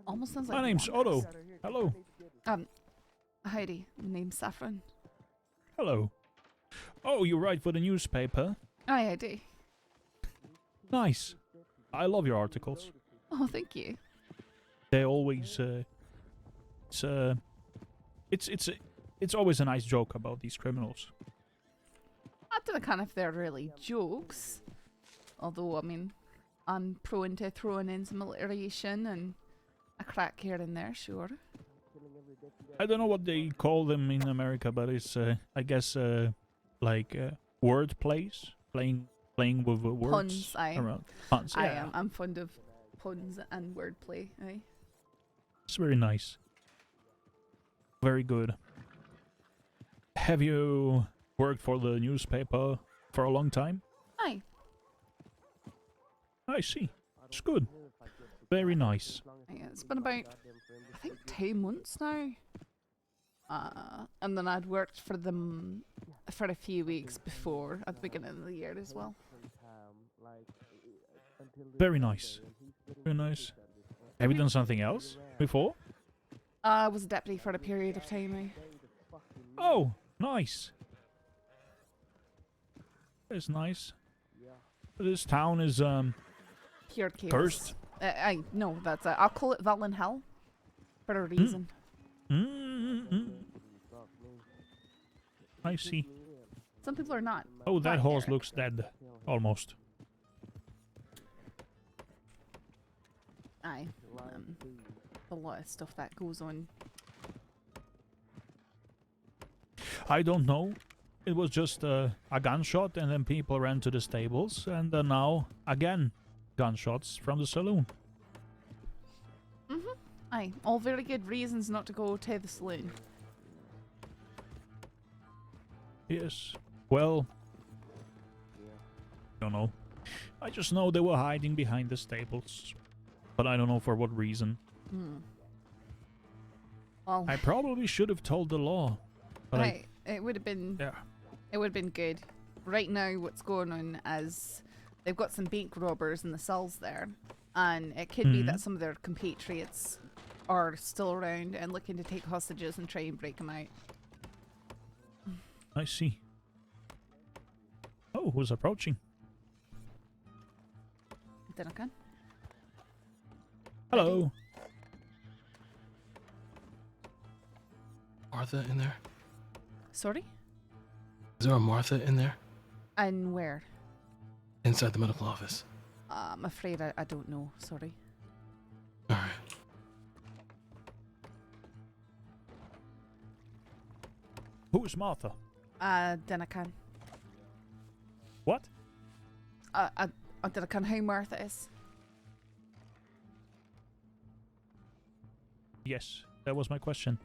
Almost sounds like My name's Otto. Hello. Heidi. My name's Saffron. Hello. Oh, you write for the newspaper? Aye, I do. Nice. I love your articles. Oh, thank you. They always it's always a nice joke about these criminals. I don't know if they're really jokes. Although, I mean, I'm prone to throwing in some alliteration and a crack here and there, sure. I don't know what they call them in America, but it's I guess like word plays, playing with words. Puns, aye. Around. Puns, yeah. I am. I'm fond of puns and wordplay, aye. It's very nice. Very good. Have you worked for the newspaper for a long time? Aye. I see. It's good. Very nice. Yeah, it's been about, I think, 2 months now. And then I'd worked for them for a few weeks before, at the beginning of the year as well. Very nice. Very nice. Have you done something else before? I was a deputy for a period of time. Oh, nice. That's nice. This town is Pure chaos. cursed. No, that's I'll call it Valen Hell for a reason. I see. Some people are not. Oh, that Fine, horse Eric. looks dead. Almost. Aye. A lot of stuff that goes on. I don't know. It was just a gunshot, and then people ran to the stables, and now again gunshots from the saloon. Aye, all very good reasons not to go to the saloon. Yes. Well, don't know. I just know they were hiding behind the stables, but I don't know for what reason. Well, I probably should have told the law, but aye, it would have been. yeah. It would have been good. Right now, what's going on is they've got some bank robbers in the cells there, and it could be that some of their compatriots are still around and looking to take hostages and try and break them out. I see. Oh, who's approaching? Dinnercan? Hello. Martha in there? Sorry? Is there a Martha in there? And where? Inside the medical office. I'm afraid I don't know. Sorry. Alright. Who is Martha? Dinnercan. What? Dinnercan, who Martha is? Yes, that was my question.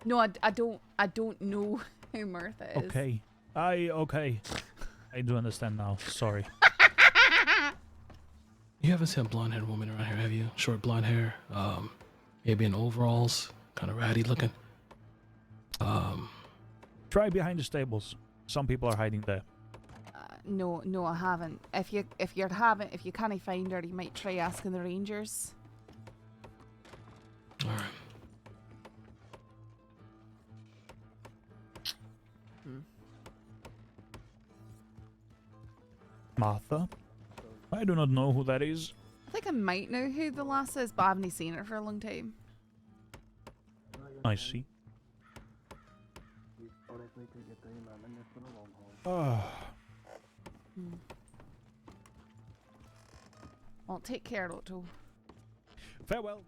No, I don't know who Martha is. Okay. Okay. I do understand now. Sorry. You haven't seen a blonde-haired woman around here, have you? Short blonde hair, maybe in overalls, kind of ratty looking. Try behind the stables. Some people are hiding there. No, I haven't. If you can't find her, you might try asking the rangers. All right. Martha? I do not know who that is. I think I might know who the lass is, but I haven't seen her for a long time. I see. Honestly, take your time, I'm in this for the long haul. Well, take care, Otto. Farewell.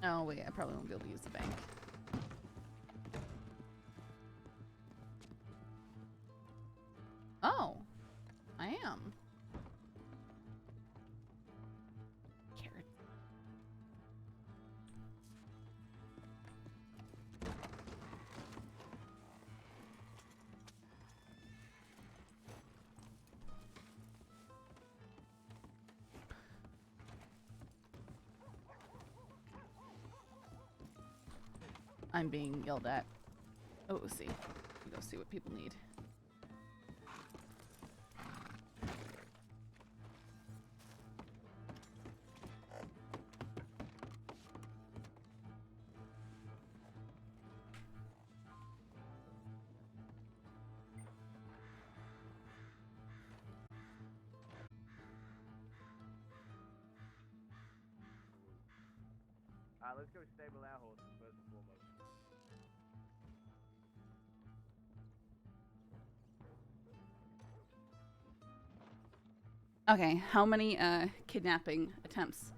Oh wait, I probably won't be able to use the bank. Oh, I am. Carrot. I'm being yelled at. Oh, let's see. We go see what people need. Alright, let's go stable our horses first and foremost. Okay, how many kidnapping attempts?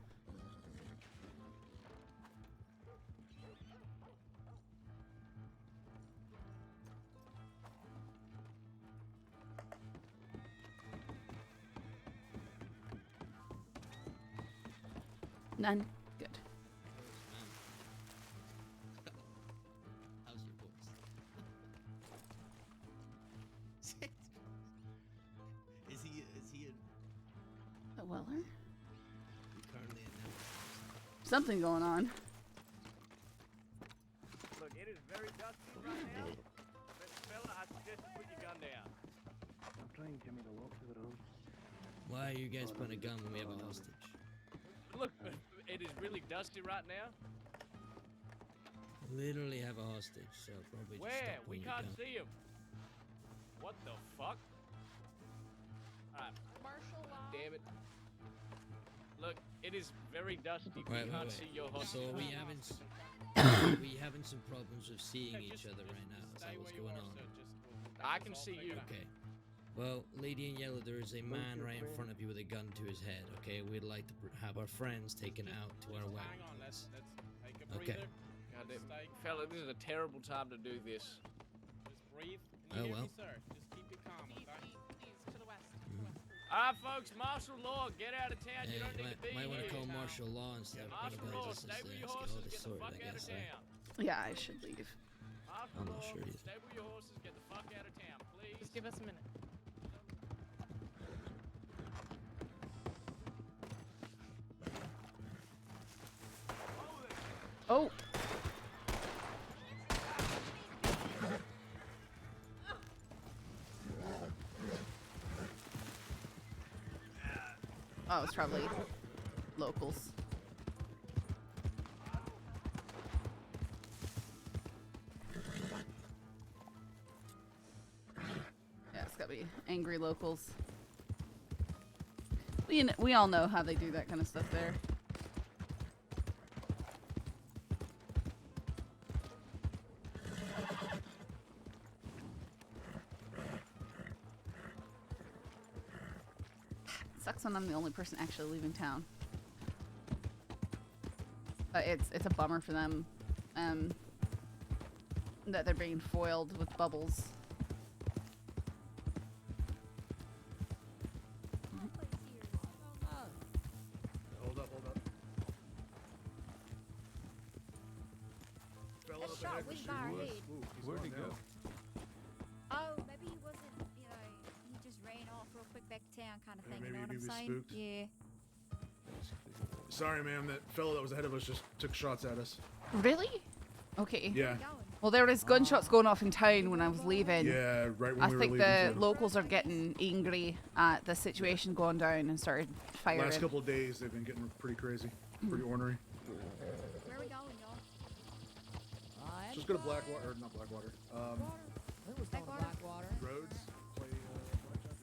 None. Good. How's your voice? Is he A Weller? currently in that? Something going on. Look, it is very dusty right now. But fella, I suggest you put your gun down. I'm trying Jimmy the lock to the road. Why are you guys putting a gun when we have a hostage? Look, it is really dusty right now. Literally have a hostage, so probably just Where? stop We pulling your can't gun. see him. What the fuck? Alright. Damn it. Look, it is very dusty. We can't see your hostage. So we having some problems with seeing each other right now. Is that what's going on? I can see you. Okay. Well, Lady in Yellow, there is a man right in front of you with a gun to his head. Okay, we'd like to have our friends taken out to our Hang wagon. on, let's take a Okay. breather. Goddamn, fella, this is a terrible time to do this. Just breathe. Can you hear me, sir? Just keep it calm, okay? Please, to the west. Alright, folks, martial law, get out of town. You don't need to be Might want to here. call martial law instead of Martial law, stay with your horses, get the fuck out of town. Yeah, I should leave. Martial I'm not law, sure either. stay with your horses, get the fuck out of town, please. Just give us a minute. Oh. Oh, it's probably locals. Yeah, it's gotta be angry locals. We all know how they do that kind of stuff there. Sucks when I'm the only person actually leaving town. But it's a bummer for them, that they're being foiled with bubbles. Hold up. A shot way by our head. Where'd he go? Oh, maybe he wasn't, he just ran off real quick back to town. around kind of Yeah, thing. You maybe know what I'm he was saying? spooked. Yeah. Sorry, ma'am. That fellow that was ahead of us just took shots at us. Really? Okay. Yeah. Well, there was gunshots going off in town when I was leaving. Yeah, right when I we were think leaving, the too. locals are getting angry at the situation going down and started firing. Last couple of days, they've been getting pretty crazy, pretty ornery. Where are we going, y'all? Just go to Blackwater, or not Blackwater. Blackwater. Roads. Play blackjack.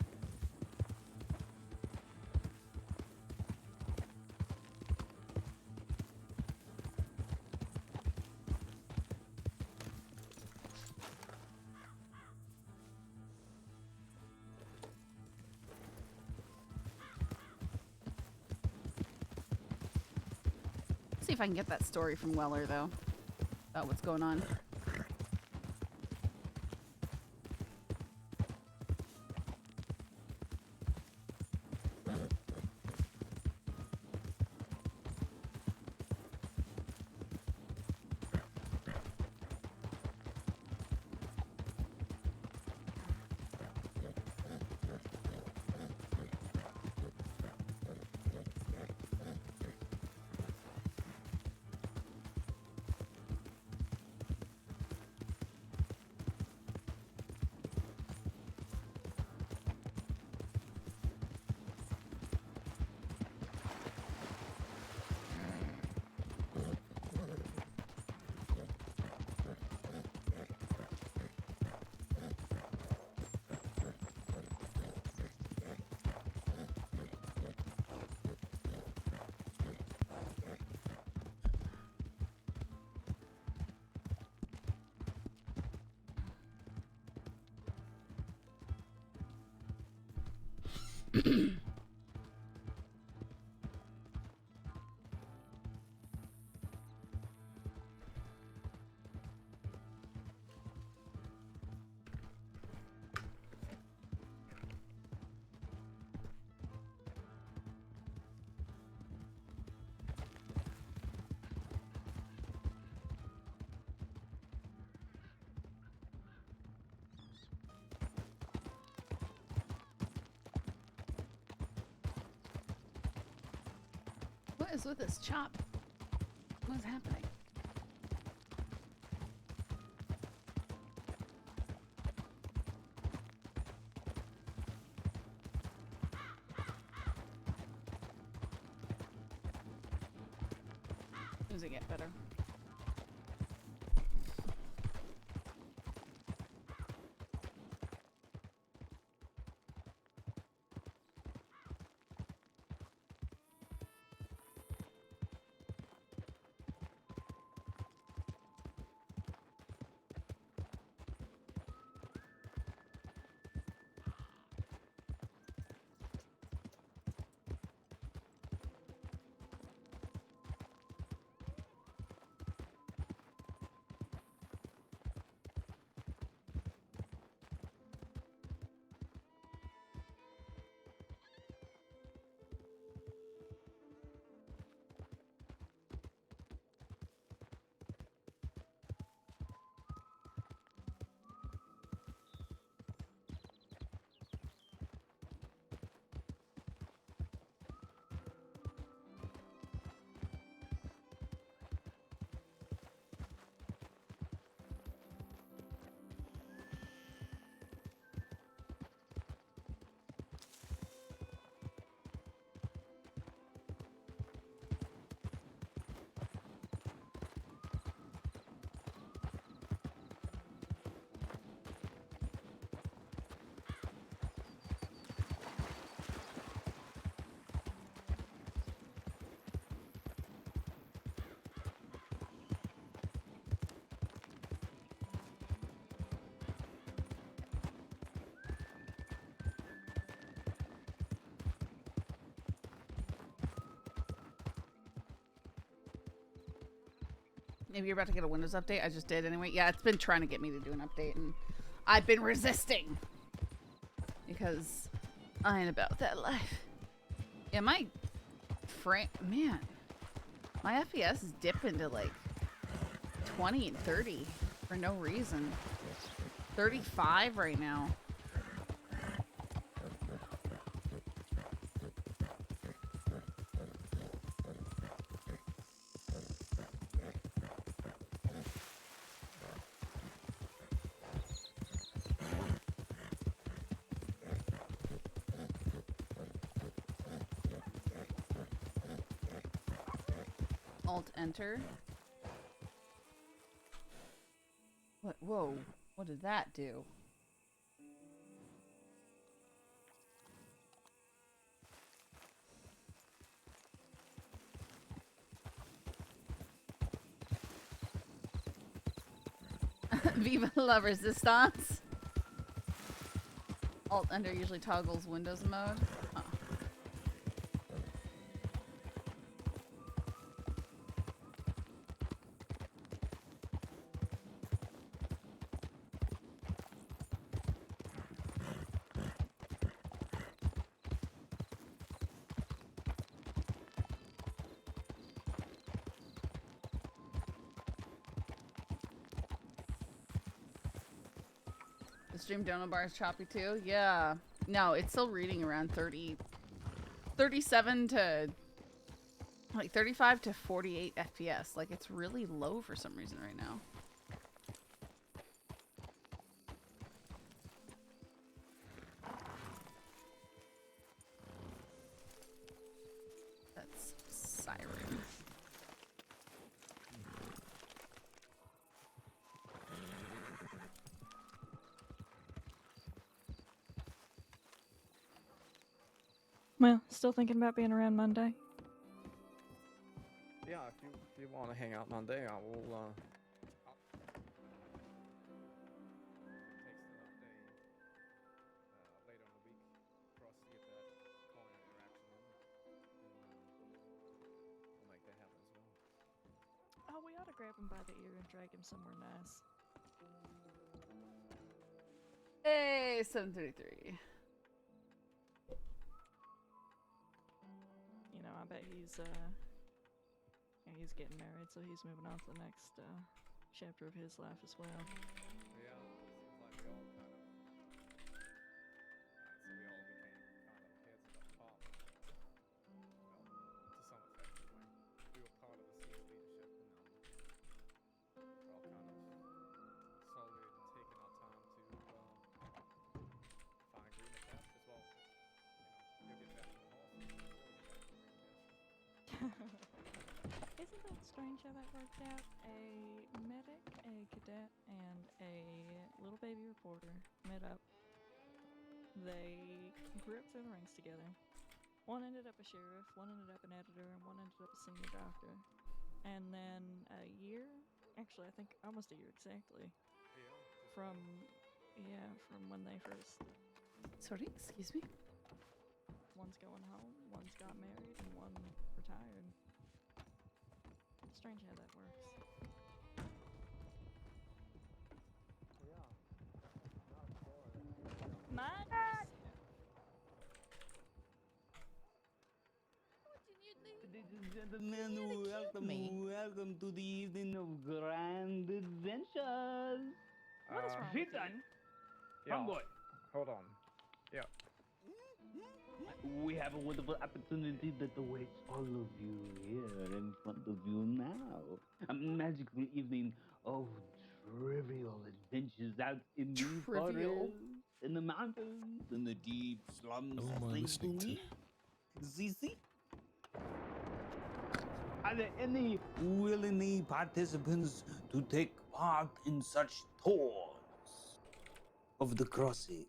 See if I can get that story from Weller, though, about what's going on. What is with this chop? What is happening? Does it get better? Maybe you're about to get a Windows update. I just did anyway. Yeah, it's been trying to get me to do an update, and I've been resisting because I ain't about that life. Yeah, my frame, man, my FPS is dipping to like 20 and 30 for no reason. 35 right now. Alt-Enter. What? Whoa. What did that do? Viva la resistance. Alt-Enter usually toggles Windows mode. Huh. The stream dono bar is choppy too? Yeah. No, it's still reading around 37 to like 35 to 48 FPS. Like it's really low for some reason right now. That's Siren. Well, still thinking about being around Monday. Yeah, if you want to hang out Monday, I will. Later in the week for us to get that client interaction in, and we'll make that happen as well. Oh, we ought to grab him by the ear and drag him somewhere nice. Hey, 733. You know, I bet he's getting married, so he's moving on to the next chapter of his life as well. Yeah, seems like we all kind of. So we all became kind of heads of the top. Well, to some effect, anyway. We were part of the senior leadership, and we're all kind of slowly taking our time to find agreement paths as well. You know, you'll get that from also. Isn't that strange how that worked out? A medic, a cadet, and a little baby reporter met up. They grew up through the ranks together. One ended up a sheriff, one ended up an editor, and one ended up a senior doctor. And then a year, actually I think almost a year exactly, from when they first... Sorry, excuse me? One's going home, one's got married, and one retired. Strange how that works. Mine? Ladies and gentlemen, welcome to the evening of grand adventures. What is wrong with you? Yeah. Hold on. Yeah. We have a wonderful opportunity that awaits all of you here in front of you now. A magical evening of trivial adventures out in the forest, in the mountains, in the deep slums. Who am I listening to? See? Are there any willingly participants to take part in such tours of the crossing?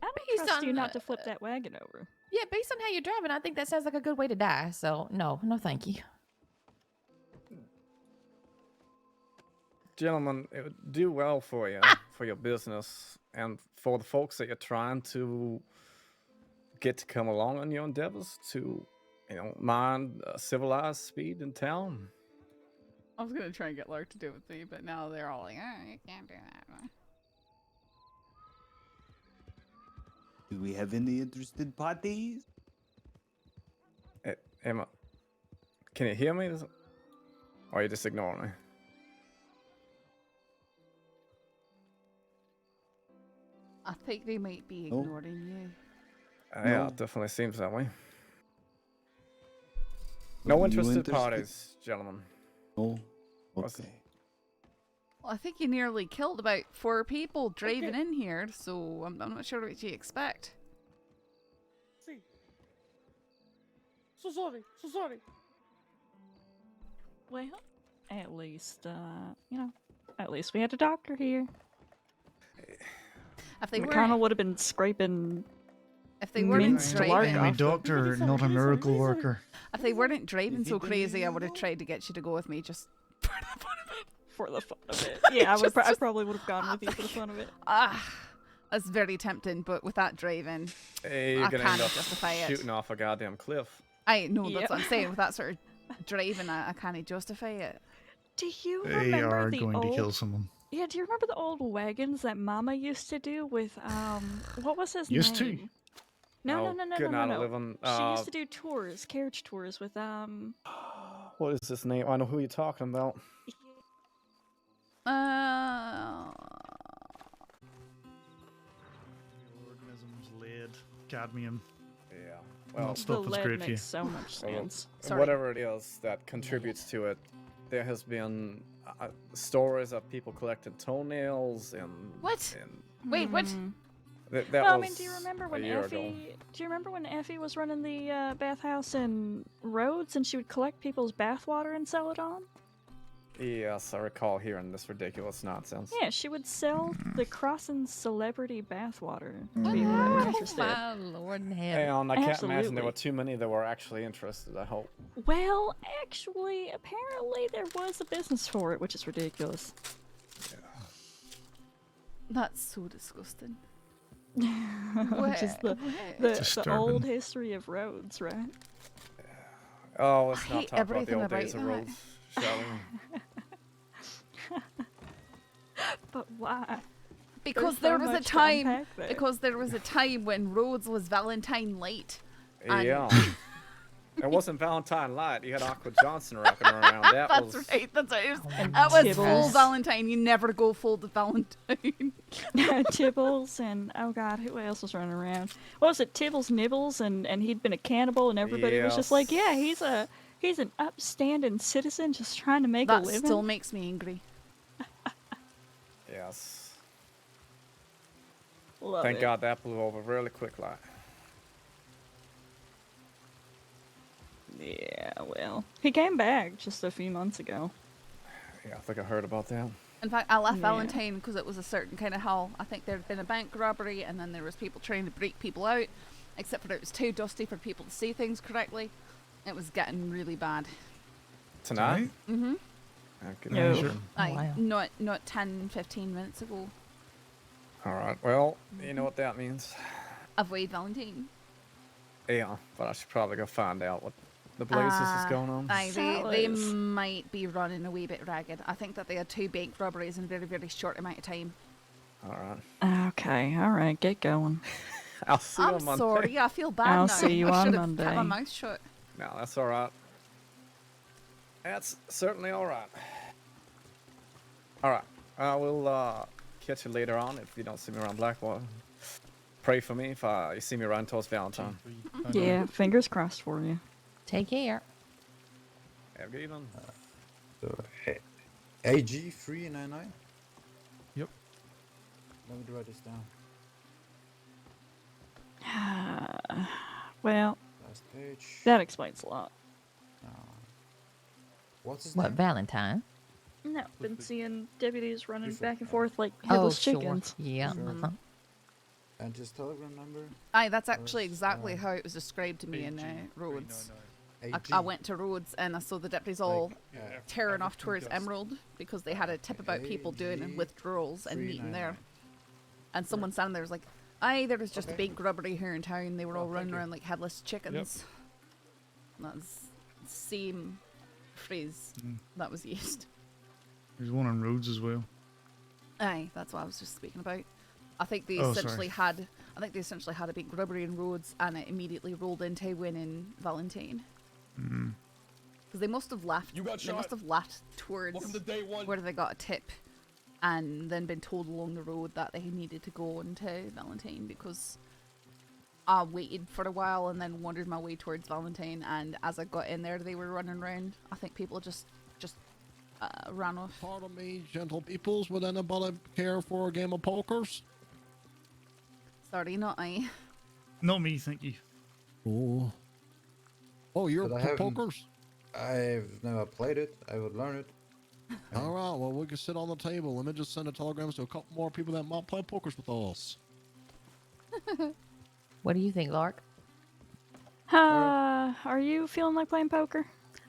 I don't trust you not to flip that wagon over. Yeah, based on how you're driving, I think that sounds like a good way to die. So, no, thank you. Gentlemen, it would do well for you, for your business, and for the folks that you're trying to get to come along on your endeavors to, mind civilized speed in town. I was gonna try and get Lark to do it with me, but now they're all like, oh, you can't do that. Do we have any interested parties? Emma, can you hear me? Or are you just ignoring me? I think they might be ignoring you. Yeah, it definitely seems that way. No interested parties, gentlemen. Oh, okay. Well, I think you nearly killed about 4 people driving in here, so I'm not sure what you expect. See. So sorry. Well, at least, at least we had a doctor here. If they McConnell would have been scraping. If they weren't minced Lark driving, off the- doctor, not a miracle worker. if they weren't driving so crazy, I would have tried to get you to go with me just for the fun of it. Yeah, I probably would have gone with you for the fun of it. That's very tempting, but with that driving, Hey, you're I gonna can't end up justify it. shooting off a goddamn cliff. I know that's what I'm saying. With that sort of driving, I can't justify it. Do you They remember are the going to old... kill someone. Yeah, do you remember the old wagons that Mama used to do with what was his Used to? name? No. Good night, living. She used to do tours, carriage tours with What is his name? I know who you're talking about. Organisms, lead, cadmium. Yeah. Well, the stuff is lead great for you. makes so much sense. Whatever it is that contributes to it, there has been stories of people collecting toenails and what? And Wait, what? That Well, I was mean, do you remember when a year ago. Effie? Do you remember when Effie was running the bathhouse in Rhodes, and she would collect people's bathwater and sell it on? Yes, I recall hearing this ridiculous nonsense. Yeah, she would sell the Crossin celebrity bathwater to Mm. people that were interested. My Lord in heaven. And I can't imagine Absolutely. there were too many that were actually interested, I hope. Well, actually, apparently there was a business for it, which is ridiculous. That's so disgusting. Which is the old history of Rhodes, right? Oh, let's I not hate talk about the everything old days about of that. Rhodes, shall we? But why? Because There's there so was a much to time. unpack there. Because there was a time when Rhodes was Valentine Light. And Yeah. It wasn't Valentine Light. You had Aqua Johnson rocking around. That that's was right. That's right. And That was full Tibbles. Valentine. You never go full to Valentine. Tibbles and oh god, who else was running around? What was it? Tibbles, Nibbles, and he'd been a cannibal, and everybody was just like, yeah, he's an upstanding citizen just trying to make a That living. still makes me angry. Yes. Love Thank it. God that blew over really quick, like. Yeah, well, he came back just a few months ago. Yeah, I think I heard about that. In fact, I left Yeah. Valentine because it was a certain kind of hell. I think there had been a bank robbery, and then there was people trying to break people out. Except for it was too dusty for people to see things correctly. It was getting really bad. Tonight? Mm-hmm. Okay. No. Sure. Not 10, 15 minutes ago. Alright, well, you know what that means. Avoid Valentine. Yeah, but I should probably go find out what the blazes is going on. Aye, they Fellas. might be running a wee bit ragged. I think that they had 2 bank robberies in a very, very short amount of time. Alright. Okay, all right, get going. I'll see you I'm on Monday. sorry, I feel bad I'll now. see you I on should have kept my Monday. mouth shut. No, that's alright. That's certainly alright. Alright, I will catch you later on if you don't see me around Blackwater. Pray for me if you see me around towards Valentine. Yeah, fingers crossed for you. Take care. Have a good evening. AG 399. Yep. Let me write this down. Well, Last page. that explains a lot. What's his What, name? Valentine? No, been seeing deputies running back and forth like Oh, headless sure. chickens. Yeah. Sure. Uh-huh. And his telegram number? Aye, that's actually exactly how it was described to me in Rhodes. I went to Rhodes and I saw the deputies all tearing off towards Emerald because they had a tip about people doing withdrawals and meeting there. And someone standing there was like, aye, there was just a big robbery here in town. They were all running around like headless chickens. That's the same phrase that was used. There's one on roads as well. Aye, that's what I was just speaking about. I think they Oh, essentially had a big robbery in Rhodes and it immediately rolled into winning Valentine. Because they must have left. You got they shot. must have left towards Welcome to day one. where they got a tip, and then been told along the road that they needed to go into Valentine because I waited for a while and then wandered my way towards Valentine. And as I got in there, they were running around. I think people just ran off. Pardon me, gentle peoples, would anybody care for a game of pokers? Sorry, not I. Not me, thank you. Oh. Oh, you're But I for haven't- pokers? I've never played it. I would learn it. All right, well, we can sit on the table. Let me just send a telegrams to a couple more people that might play pokers with us. What do you think, Lark? Are you feeling like playing poker?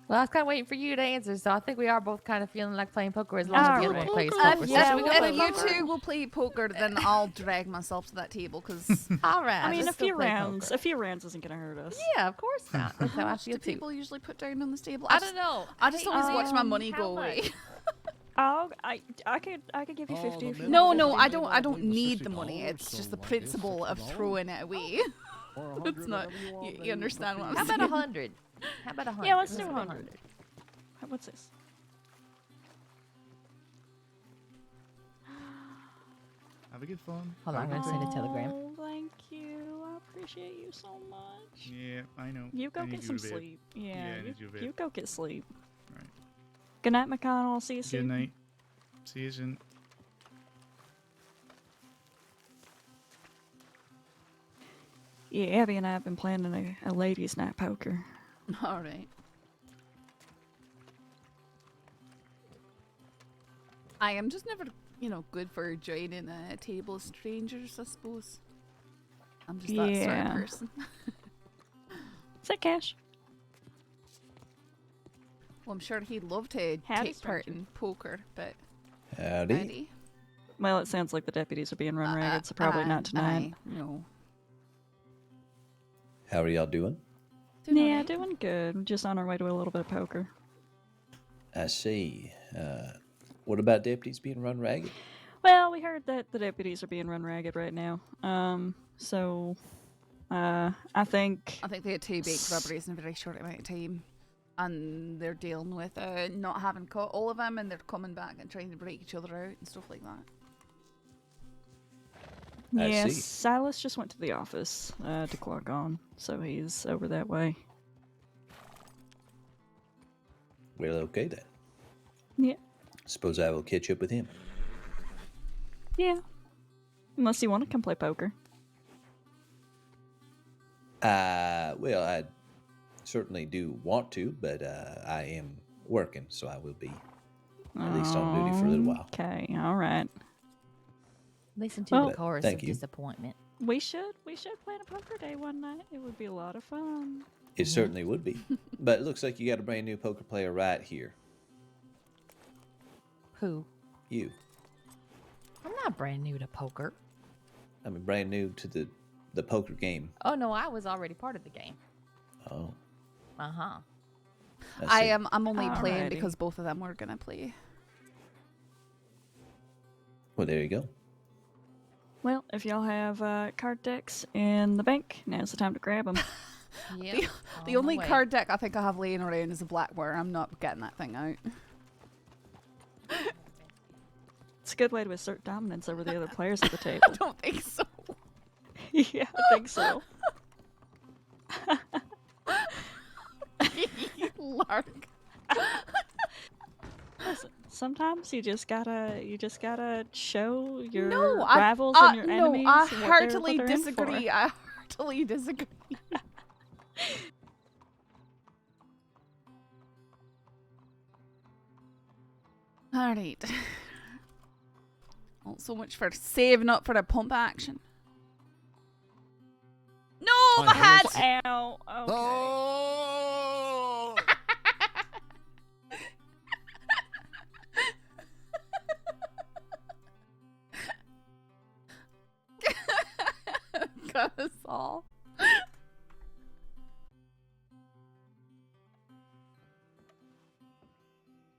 Well, I was kind of waiting for you to answer, so I think we are both kind of feeling like playing poker as long as the other one plays poker. So should we go play If you poker? two will play poker, then I'll drag myself to that table, because... All right. I mean, let's a go few play rounds. poker. A few rounds isn't gonna hurt us. Yeah, of course not. That's how I feel do too. people usually put down on this table? I don't know. I just always watch my money how go away. much? I could give you 50 if you No, want. no, I don't need the money. It's just the principle of throwing it away. It's not. You understand what I'm How saying? about 100? How about 100? Yeah, let's do 100. What's this? Have a good fun. Hold on, I'm gonna send a telegram. Oh, thank you. I appreciate you so much. Yeah, I know. You go I need get you some to bed. sleep. Yeah, I need you to bed. you go get sleep. Right. Good night, McConnell. I'll see you soon. Good night. See you soon. Yeah, Abby and I have been planning a ladies' night poker. All right. I am just never, good for joining a table of strangers, I suppose. I'm just that sort of Yeah. person. Is that Cash? Well, I'm sure he'd love to Howdy, take part stranger. in poker, but... Howdy. Well, it sounds like the deputies are being run ragged, so probably not tonight. No. How are y'all doing? Yeah, doing good. We're just on our way to a little bit of poker. I see. What about deputies being run ragged? Well, we heard that the deputies are being run ragged right now. I think... I think they had 2 baked robberies in a very short amount of time. And they're dealing with not having caught all of them, and they're coming back and trying to break each other out and stuff like that. I Yeah, see. Silas just went to the office to clock on, so he's over that way. Well, okay then. Yeah. Suppose I will catch up with him. Yeah. Unless you want to come play poker. Well, I certainly do want to, but I am working, so I will be at least on duty for a little while. Okay, alright. Listen to Well, the chorus thank of you. disappointment. We should plan a poker day one night. It would be a lot of fun. It certainly would be. But it looks like you got a brand new poker player right here. Who? You. I'm not brand new to poker. I mean, brand new to the poker game. Oh no, I was already part of the game. Oh. Uh-huh. I'm only playing Alrighty. because both of them were gonna play. Well, there you go. Well, if y'all have card decks in the bank, now's the time to grab them. Yeah. The only card deck I think I have laying around is a Blackware. I'm not getting that thing out. It's a good way to assert dominance over the other players at the table. I don't think so. Yeah, I think so. Lark. Listen, sometimes you just gotta show your No, rivals and your enemies. No, I what they're heartily in for. disagree. I heartily disagree. All right. Well, so much for saving up for the pump action. No, my head! Ow. Okay. Oh! Got us all.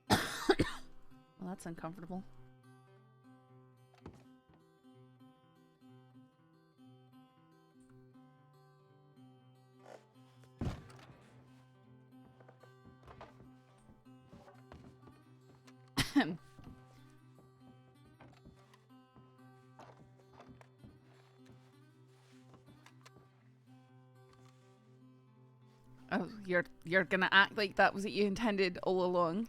Well, that's uncomfortable. Oh, you're gonna act like that was what you intended all along.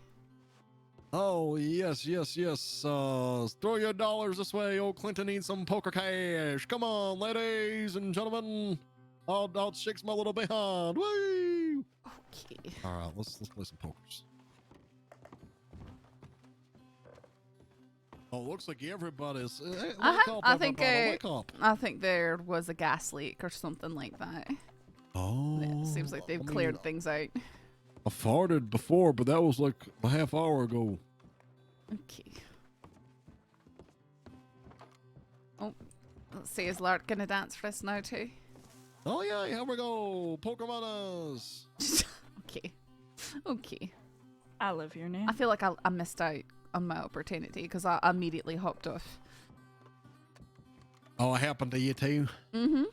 Oh, yes. Throw your dollars this way. Old Clinton needs some poker cash. Come on, ladies and gentlemen. I'll shake my little behind. Woo! Okay. All right, let's play some pokers. Oh, looks like everybody's. Wake up, I think everybody, wake up. I think there was a gas leak or something like that. Oh. It seems like they've cleared things out. I farted before, but that was like a half hour ago. Okay. Oh, let's see. Is Lark gonna dance for us now too? Oh yeah, here we go. Pokemonas. Okay. Okay. I live here now. I feel like I missed out on my opportunity because I immediately hopped off. Oh, it happened to you too? Mm-hmm.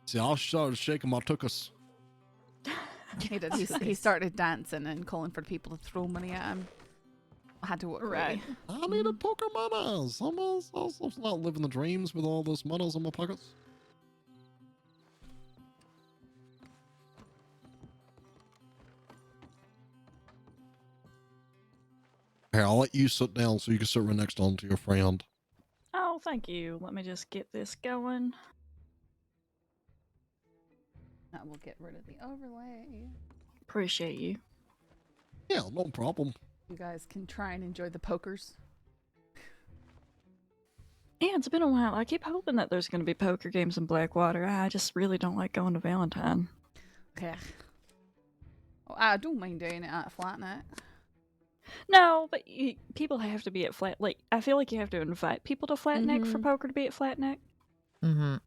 See, I started shaking my tuchus. He did. He started dancing and calling for people to throw money at him. I had to walk away. I need a Pokemonas. I'm not living the dreams with all those monos in my pockets. Here, I'll let you sit down so you can sit right next on to your friend. Oh, thank you. Let me just get this going. That will get rid of the overlay. Appreciate you. Yeah, no problem. You guys can try and enjoy the pokers. Yeah, it's been a while. I keep hoping that there's going to be poker games in Blackwater. I just really don't like going to Valentine. Okay. Oh, I don't mind doing it at Flatnet. No, but people have to be at Flat. Like, I feel like you have to invite people to Flatneck for poker to be at Flatneck. Mm-hmm.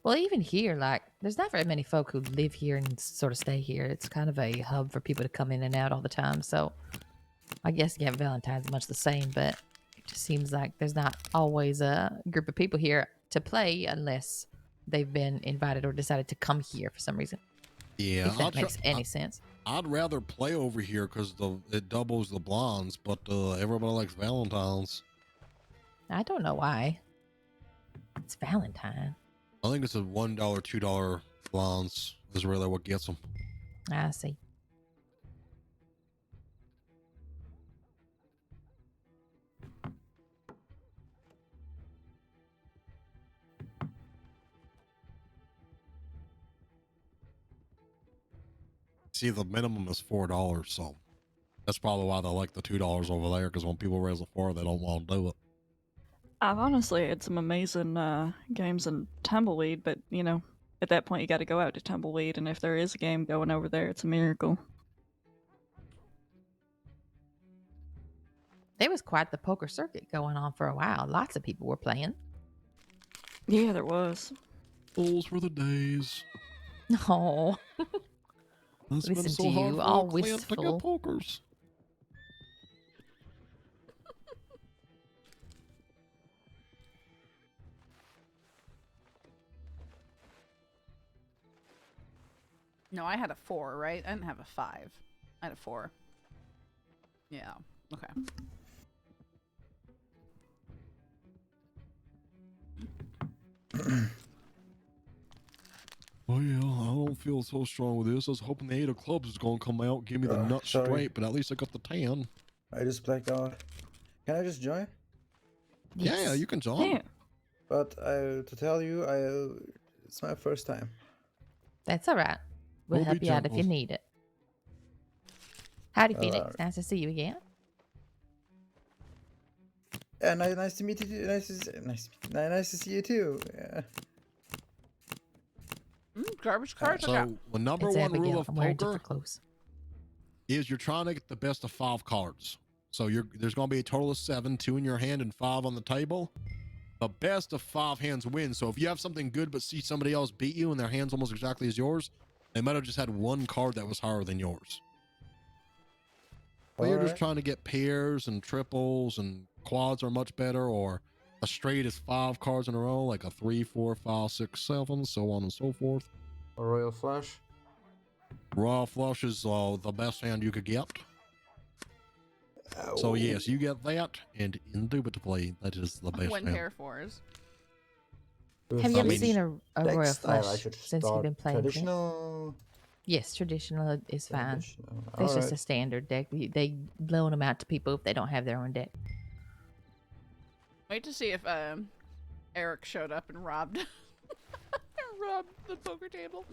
Well, even here, like, there's not very many folk who live here and sort of stay here. It's kind of a hub for people to come in and out all the time. So, I guess, yeah, Valentine's much the same, but it just seems like there's not always a group of people here to play unless they've been invited or decided to come here for some reason. Yeah, if that makes any sense. I'd rather play over here because it doubles the blondes, but everybody likes Valentine's. I don't know why. It's Valentine. I think it's a $1, $2 blondes is really what gets them. I see. See, the minimum is $4, so that's probably why they like the $2 over there. Because when people raise a 4, they don't want to do it. I've honestly had some amazing games in Tumbleweed, but, you know, at that point you got to go out to Tumbleweed, and if there is a game going over there, it's a miracle. There was quite the poker circuit going on for a while. Lots of people were playing. Yeah, there was. Those were the days. No. It's Listen been so to hard you, for all a client to wistful. get pokers. No, I had a 4, right? I didn't have a 5. I had a 4. Yeah. Okay. Oh yeah, I don't feel so strong with this. I was hoping the 8 of clubs was gonna come out, give me the nut sorry. straight, but at least I got the 10. I just blacked out. Can I just join? Yeah, you can join. Yeah. But to tell you, it's my first time. That's all right. We'll We'll help be you out if you gentle. need it. Howdy, Phoenix. Alright. Nice to see you again. Yeah, nice to meet you. Nice to see you too. Yeah. Garbage carts. So the number It's one Abigail. rule of I'm wearing poker different clothes. is you're trying to get the best of 5 cards. So there's going to be a total of 7, 2 in your hand and 5 on the table. The best of 5 hands wins. So if you have something good but see somebody else beat you and their hand's almost exactly as yours, they might have just had one card that was higher than yours. But you're just trying to get pairs and triples, and quads are much better, or a straight is 5 cards in a row, like a 3, 4, 5, 6, 7, so on and so forth. A royal flush. Royal flush is the best hand you could get. So yes, you get that, and indubitably, that is the best One hand. pair of 4s. Have you ever mean, seen a deck royal style, I flush should since you've start been playing? traditional. Yes, traditional is fine. Traditional. That's just Alright. a standard deck. They loan them out to people if they don't have their own deck. Wait to see if Eric showed up and robbed rob the poker table.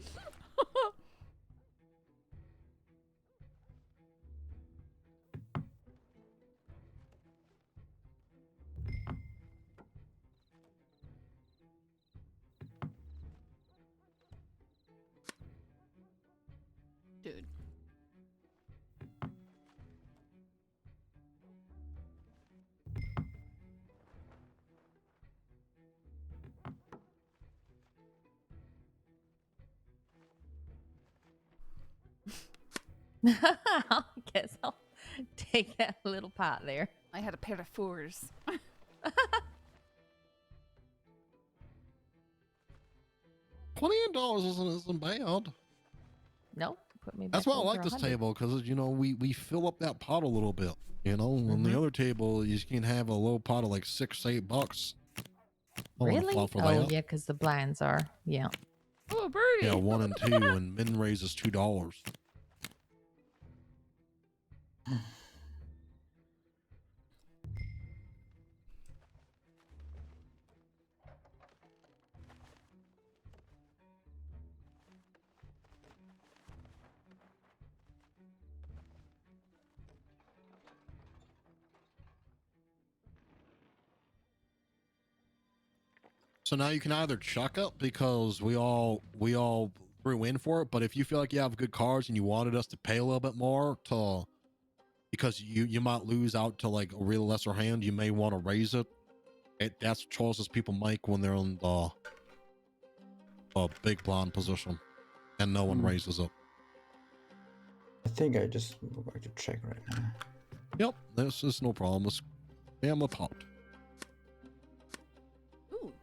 Dude. I guess I'll take that little pot there. I had a pair of fours. $28 isn't bad. Nope. Put me back That's why I over like this 100. table, because we fill up that pot a little bit. On the other table, you can have a little pot of like $6 to $8. I wanna Really? fall for Oh, that. yeah, because the blinds are, yeah. Oh, birdie. Yeah, 1 and 2, and min raise is $2. So now you can either chuck it because we all threw in for it, but if you feel like you have good cards and you wanted us to pay a little bit more because you might lose out to like a real lesser hand, you may want to raise it. That's choices people make when they're in the big blind position and no one raises it. I think I just would like to check right now. Yep, this is no problem. Let's spam a pot. Ooh.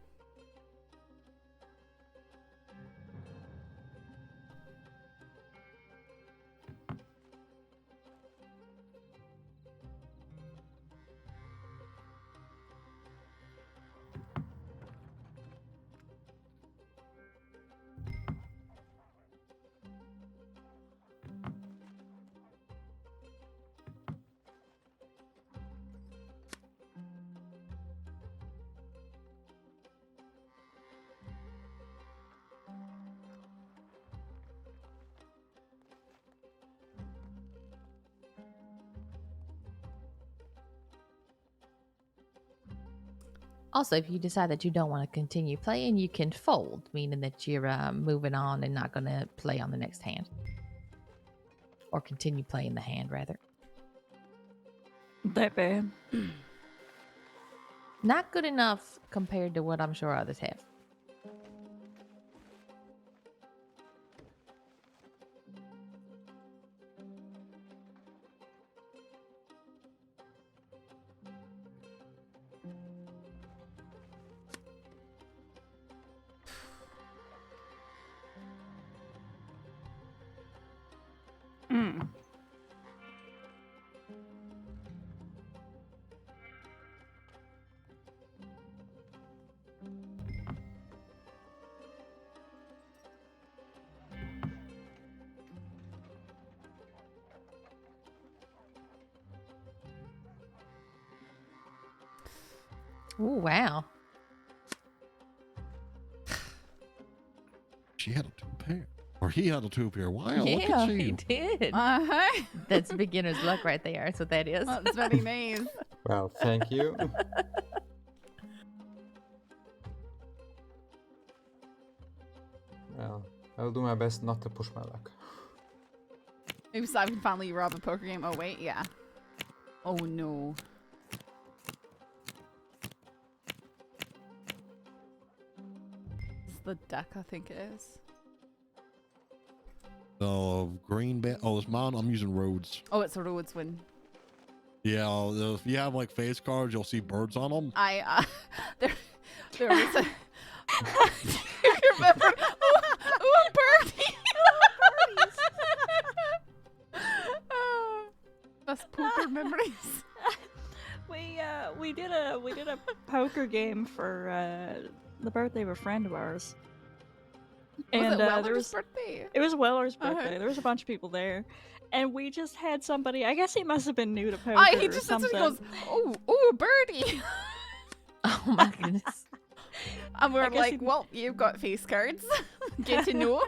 Also, if you decide that you don't want to continue playing, you can fold, meaning that you're moving on and not going to play on the next hand. Or continue playing the hand, rather. That bad. Not good enough compared to what I'm sure others have. Ooh, wow. She had a 2-pair. Or he had a 2-pair. Wow, look Yeah, at he you. did. Uh-huh. That's beginner's luck right there. That's what that is. That's very nice. Well, thank you. Well, I'll do my best not to push my luck. Maybe so I can finally rob a poker game. Oh, wait, yeah. Oh, no. It's the deck, I think it is. Green band. Oh, it's mine. I'm using roads. Oh, it's a Roads win. Yeah, if you have like face cards, you'll see birds on them. There was a... Do you remember? Ooh, a birdie! Best poker memories. We did a poker game for the birthday of a friend of ours. Was it there Weller's birthday? It was Weller's birthday. Uh-huh. There was a bunch of people there, and we just had somebody. I guess he must have been new to poker. He or just something. goes, "Oh, a birdie!" Oh my goodness! And we're I guess like, "Well, you've got face cards." Get to know.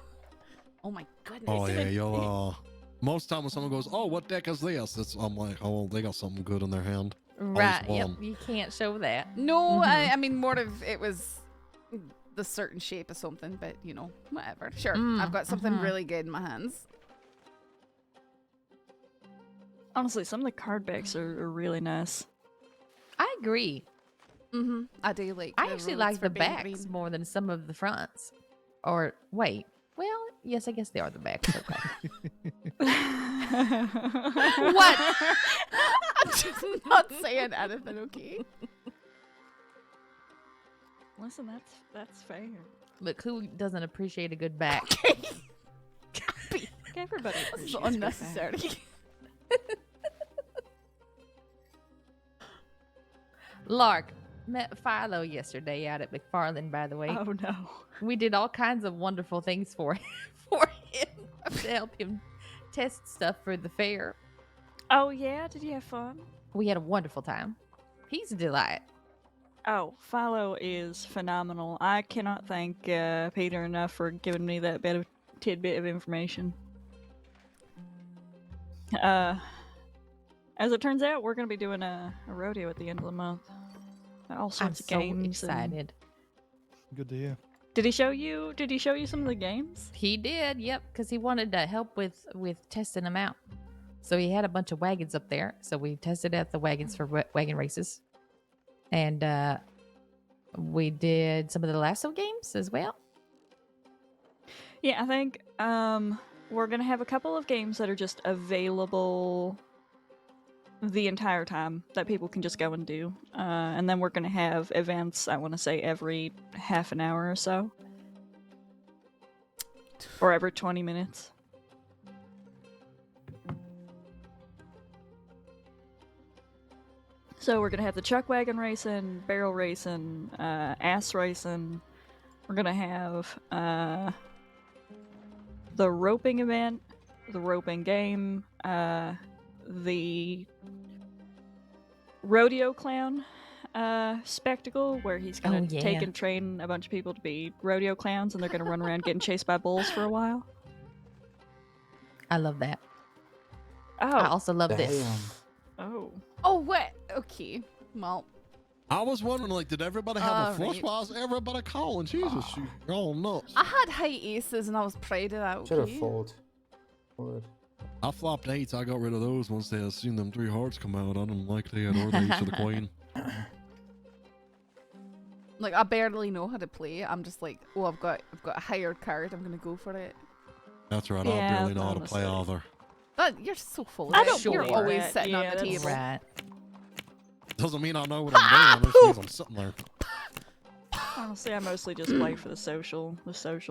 Oh my goodness. Oh yeah, you'll most time when someone goes, "Oh, what deck is this?" I'm like, "Oh, they got something good in their hand." Right. Always Yep. one. You can't show that. No, I mean more of it was the certain shape of something, but you know, whatever. Sure, I've got something really good in my hands. Honestly, some of the card backs are really nice. I agree. I do like. I the actually roads like for the being backs green. more than some of the fronts. Or wait, well, yes, I guess they are the backs. Okay. What? I'm just not saying anything. Okay. Listen, that's fair. Look, who doesn't appreciate a good back? Everybody This is appreciates good unnecessary. Lark met Philo yesterday out at McFarland, by the way. Oh no. We did all kinds of wonderful things for him to help him test stuff for the fair. Oh yeah, did you have fun? We had a wonderful time. He's a delight. Oh, Philo is phenomenal. I cannot thank Peter enough for giving me that bit of tidbit of information. As it turns out, we're going to be doing a rodeo at the end of the month. All sorts of games. Excited. Good to hear. Did he show you? Did he show you some of the games? He did, yep, because he wanted to help with testing them out. So he had a bunch of wagons up there. So we tested out the wagons for wagon races, and we did some of the lasso games as well. Yeah, I think we're gonna have a couple of games that are just available the entire time that people can just go and do, and then we're gonna have events. I want to say every half an hour or so, or every 20 minutes. So we're gonna have the chuck wagon racing, barrel racing, ass racing. We're gonna have the roping event, the roping game, the rodeo clown spectacle where he's gonna take and train a bunch of people to be rodeo clowns, and they're gonna run around getting chased by bulls for a while. I love that. Oh, I also love this. Oh. Oh, what? Okay. Well. I was wondering, like, did everybody have a flush? Right. Why is everybody calling? Jesus, you're all nuts. I had high aces and I was proud of that. Should have Okay. fold. I flopped 8s. I got rid of those once they had seen them 3 hearts come out. I didn't like they had or the ace of the queen. Like, I barely know how to play. I'm just like, oh, I've got a hired card. I'm gonna go for it. That's right. Yeah, I barely know how to play honestly. either. But you're so full of I it. don't You're believe always that. sitting on Yeah, the that's table. Right. Doesn't mean I know what I'm doing. It just means I'm sitting there. Honestly, I mostly just play for the social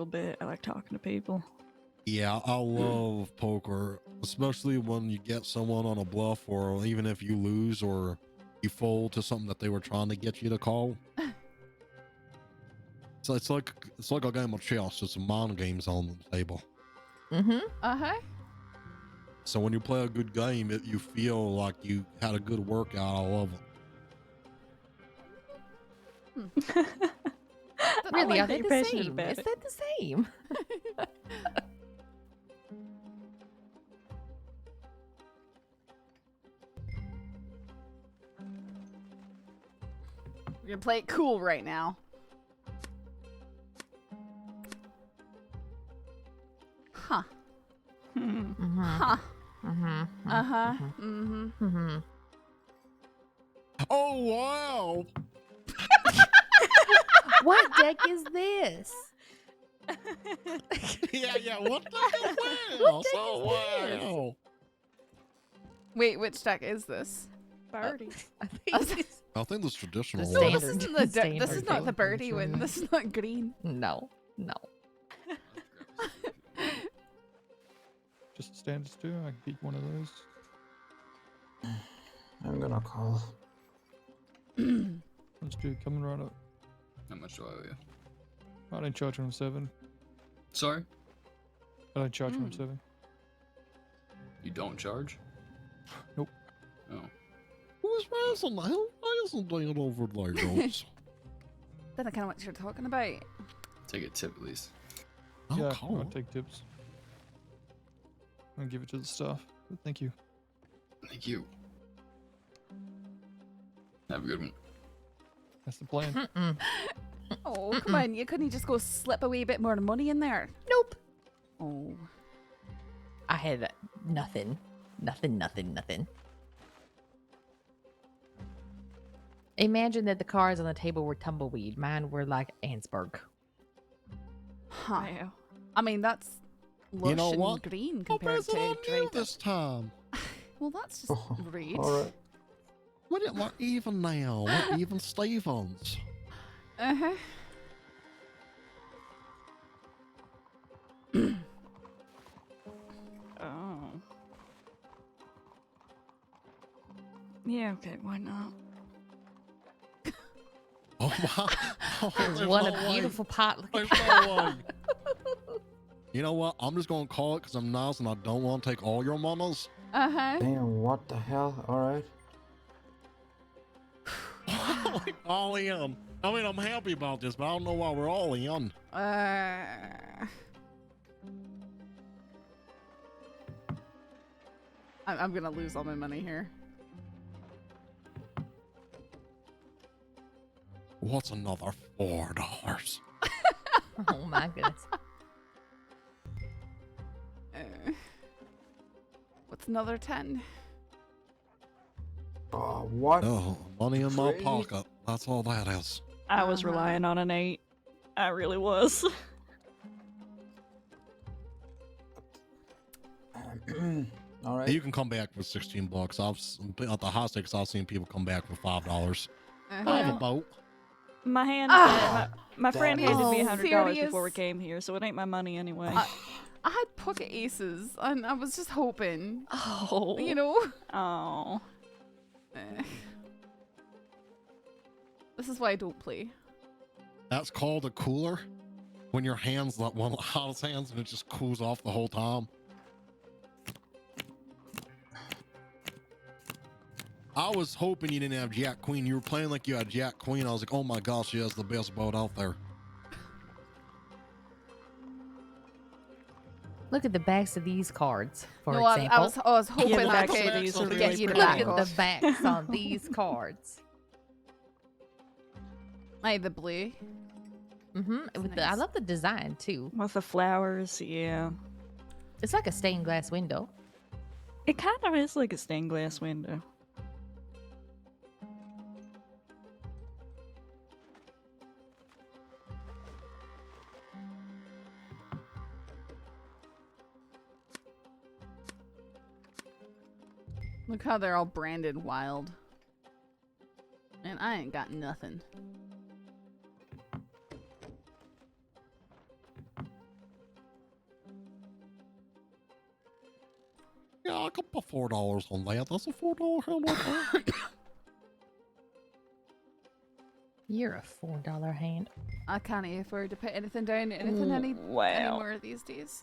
bit. I like talking to people. Yeah, I love poker, especially when you get someone on a bluff, or even if you lose or you fold to something that they were trying to get you to call. So it's like a game of chess. It's mind games on the table. Uh-huh. So when you play a good game, you feel like you had a good workout. I love it. Really, like are that they you're the passionate same? about Is it. that the same? We're gonna play it cool right now. Huh. Huh. Uh-huh. Oh wow! What deck is this? Yeah. What the hell? What deck Oh is this? wow! Wait, which deck is this? Birdie. I think this traditional The one. No, this isn't the standard this is not the deck. birdie one. This is not green. No. Just a standard stew. I can pick one of those. I'm gonna call. Let's do coming right up. How much do I owe you? I don't charge on 7. Sorry? I don't charge on 7. You don't charge? Nope. Oh. Who's wrestling? The hell? Why isn't laying over there, Jones? Then I kind of what you're talking about. Take a tip at least. Yeah, cool. I'll take tips. I'll give it to the staff. But thank you. Thank you. Have a good one. That's the plan. Oh, come on. You couldn't just go slip a wee bit more money in there? Nope. Oh. I had nothing. Nothing. Imagine that the cards on the table were tumbleweed. Mine were like Ansberg. Huh. I mean, that's lush You know and what? green I'll compared pass it on to you Drayton. this time. Well, that's just rude. Alright. We're even now. We're even Stevens. Uh-huh. Oh. Yeah, okay, why not? Oh my! Oh, there's What no a way. beautiful pot. There's no way. You know what? I'm just gonna call it because I'm nice and I don't want to take all your mamas. Uh-huh. Damn, what the hell? Alright. All in. I mean, I'm happy about this, but I don't know why we're all in. I'm gonna lose all my money here. What's another $4? Oh my goodness. What's another 10? Oh, what? Oh, money in my Crazy. pocket. That's all that is. I was relying on an 8. I really was. Alright. You can come back for $16. At the high stakes, I've seen people come back for $5. I have a boat. My hand, my friend That handed me is $100 before we serious. came here, so it ain't my money anyway. I had pocket aces, and I was just hoping. Oh. You know? Oh. This is why I don't play. That's called a cooler. When your hand's like one of the hottest hands and it just cools off the whole time. I was hoping you didn't have Jack Queen. You were playing like you had Jack Queen. I was like, oh my gosh, she has the best boat out there. Look at the backs of these cards, for No, example. I was hoping the I backs of could these are get really you to pretty. back Look at off. the backs on these cards. Aye, the blue. With the, I love the design too. With the flowers, yeah. It's like a stained glass window. It kind of is like a stained glass window. Look how they're all branded wild. And I ain't got nothing. Yeah, I could put $4 on that. That's a $4 hand right there. You're a $4 hand. I can't afford to put anything down, anything Wow. anymore these days.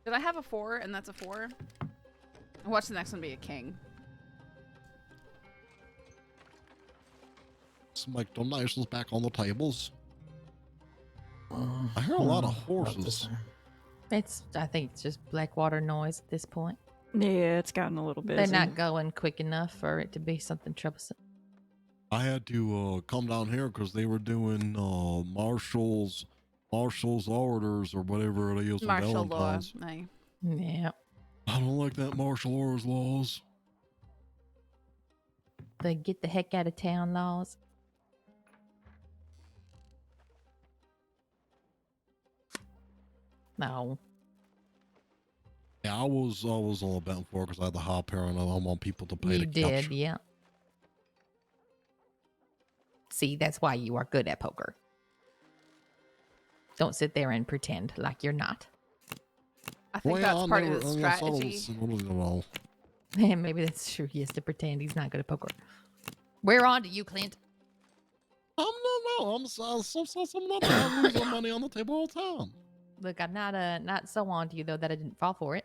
Did I have a 4 and that's a 4? Watch the next one be a king. Let's make donations back on the tables. I hear a lot of horses. I think it's just Blackwater noise at this point. Yeah, it's gotten a little busy. They're not going quick enough for it to be something troublesome. I had to come down here because they were doing Marshall's orders or whatever it is. Martial law. Valentine's. Aye. Yeah. I don't like that martial orders laws. The get the heck out of town laws. No. Yeah, I was all about for because I had the high power and I don't want people to pay You to did, catch. yeah. See, that's why you are good at poker. Don't sit there and pretend like you're not. I think that's part of the strategy. Maybe that's true. He has to pretend he's not good at poker. We're on to you, Clint. I'm not losing money on the table all the time. Look, I'm not so on to you though that I didn't fall for it.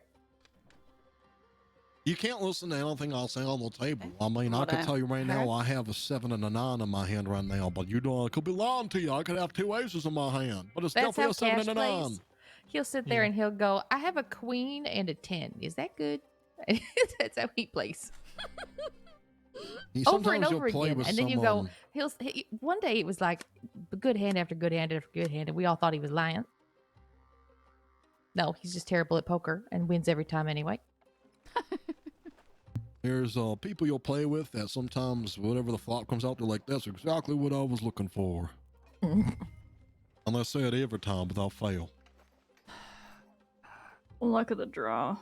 You can't listen to anything I'll say on the table. I mean, I What could I tell you right now, heard. I have a 7 and a 9 in my hand right now, but you know, I could be lying to you. I could have 2 aces in my hand, but it's That's definitely how a 7 Cash and a 9. plays. He'll sit there and he'll go, I have a queen and a 10. Is that good? That's how he plays. Over and Sometimes over you'll play again. with And then you go, someone. one day it was like good hand after good hand after good hand, and we all thought he was lying. No, he's just terrible at poker and wins every time anyway. There's people you'll play with that sometimes whatever the flop comes out, they're like, that's exactly what I was looking for. And they say it every time without fail. Luck of the draw.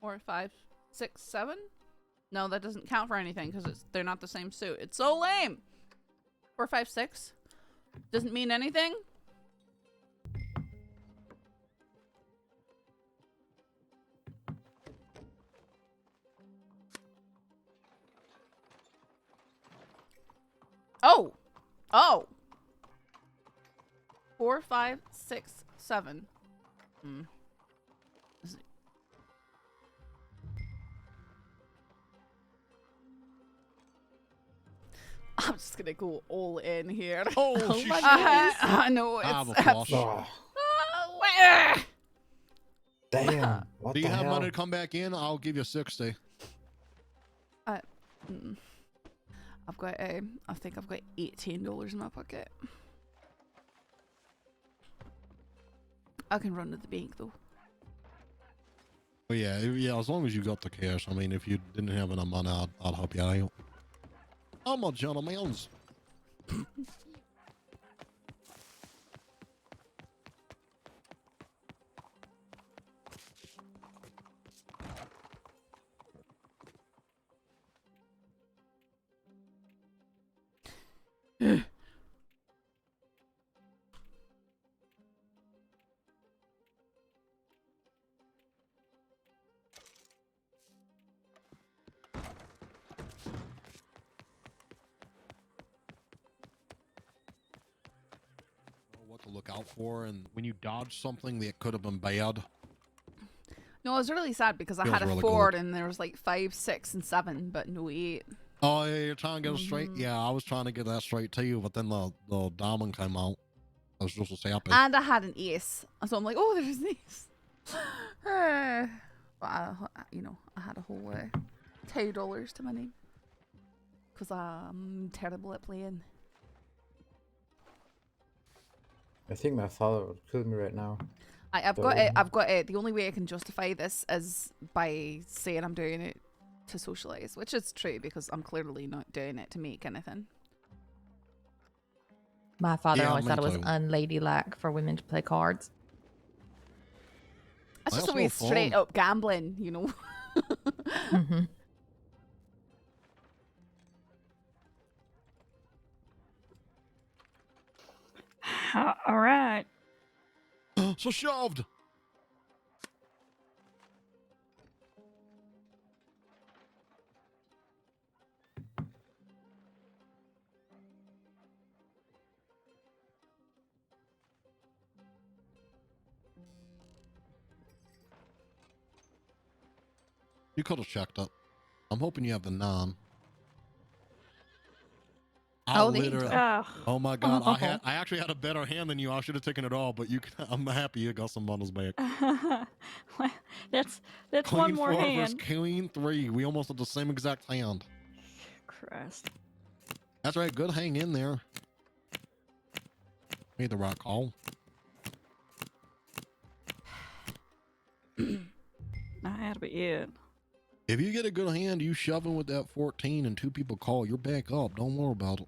Four, 5, 6, 7. No, that doesn't count for anything because they're not the same suit. It's so lame. 4, 5, 6 doesn't mean anything. Oh, oh. 4, 5, 6, 7. Hmm. I'm just gonna go all in here. Oh, my goodness. I know I have it's a flush. Damn. What Do you the have hell? money to come back in? I'll give you 60. I've got I think I've got $18 in my pocket. I can run to the bank though. Well, yeah, as long as you got the cash. I mean, if you didn't have enough money, I'd help you out. I'm a gentleman's. What to look out for, and when you dodge something that could have been bad. No, I was really sad because I Feels had a really 4 good. and there was like 5, 6, and 7, but no 8. Oh, yeah, you're trying to get it straight? Yeah, I was trying to get that straight to you, but then the diamond came out. I was just happy. And I had an ace, so I'm like, oh, there's an ace. But you know, I had a whole $2 to my name because I'm terrible at playing. I think my father would kill me right now. I've got it. I've got it. The only way I can justify this is by saying I'm doing it to socialize, which is true because I'm clearly not doing it to make anything. My father Yeah, always me thought it was too. unladylike for women to play cards. That's just That's a way no fun. straight up gambling, you know. Mm-hmm. All right. So shoved. You could have checked it. I'm hoping you have the 9. I Oh, the literally. Ugh. Oh my god! I actually had a better hand than you. I should have taken it all, but I'm happy you got some bundles back. Well, that's Queen one more 4 versus hand. Queen 3. We almost had the same exact hand. Christ. That's right. Good hang in there. Made the right call. That had to be it. If you get a good hand, you shoving with that 14 and 2 people call, you're back up. Don't worry about it.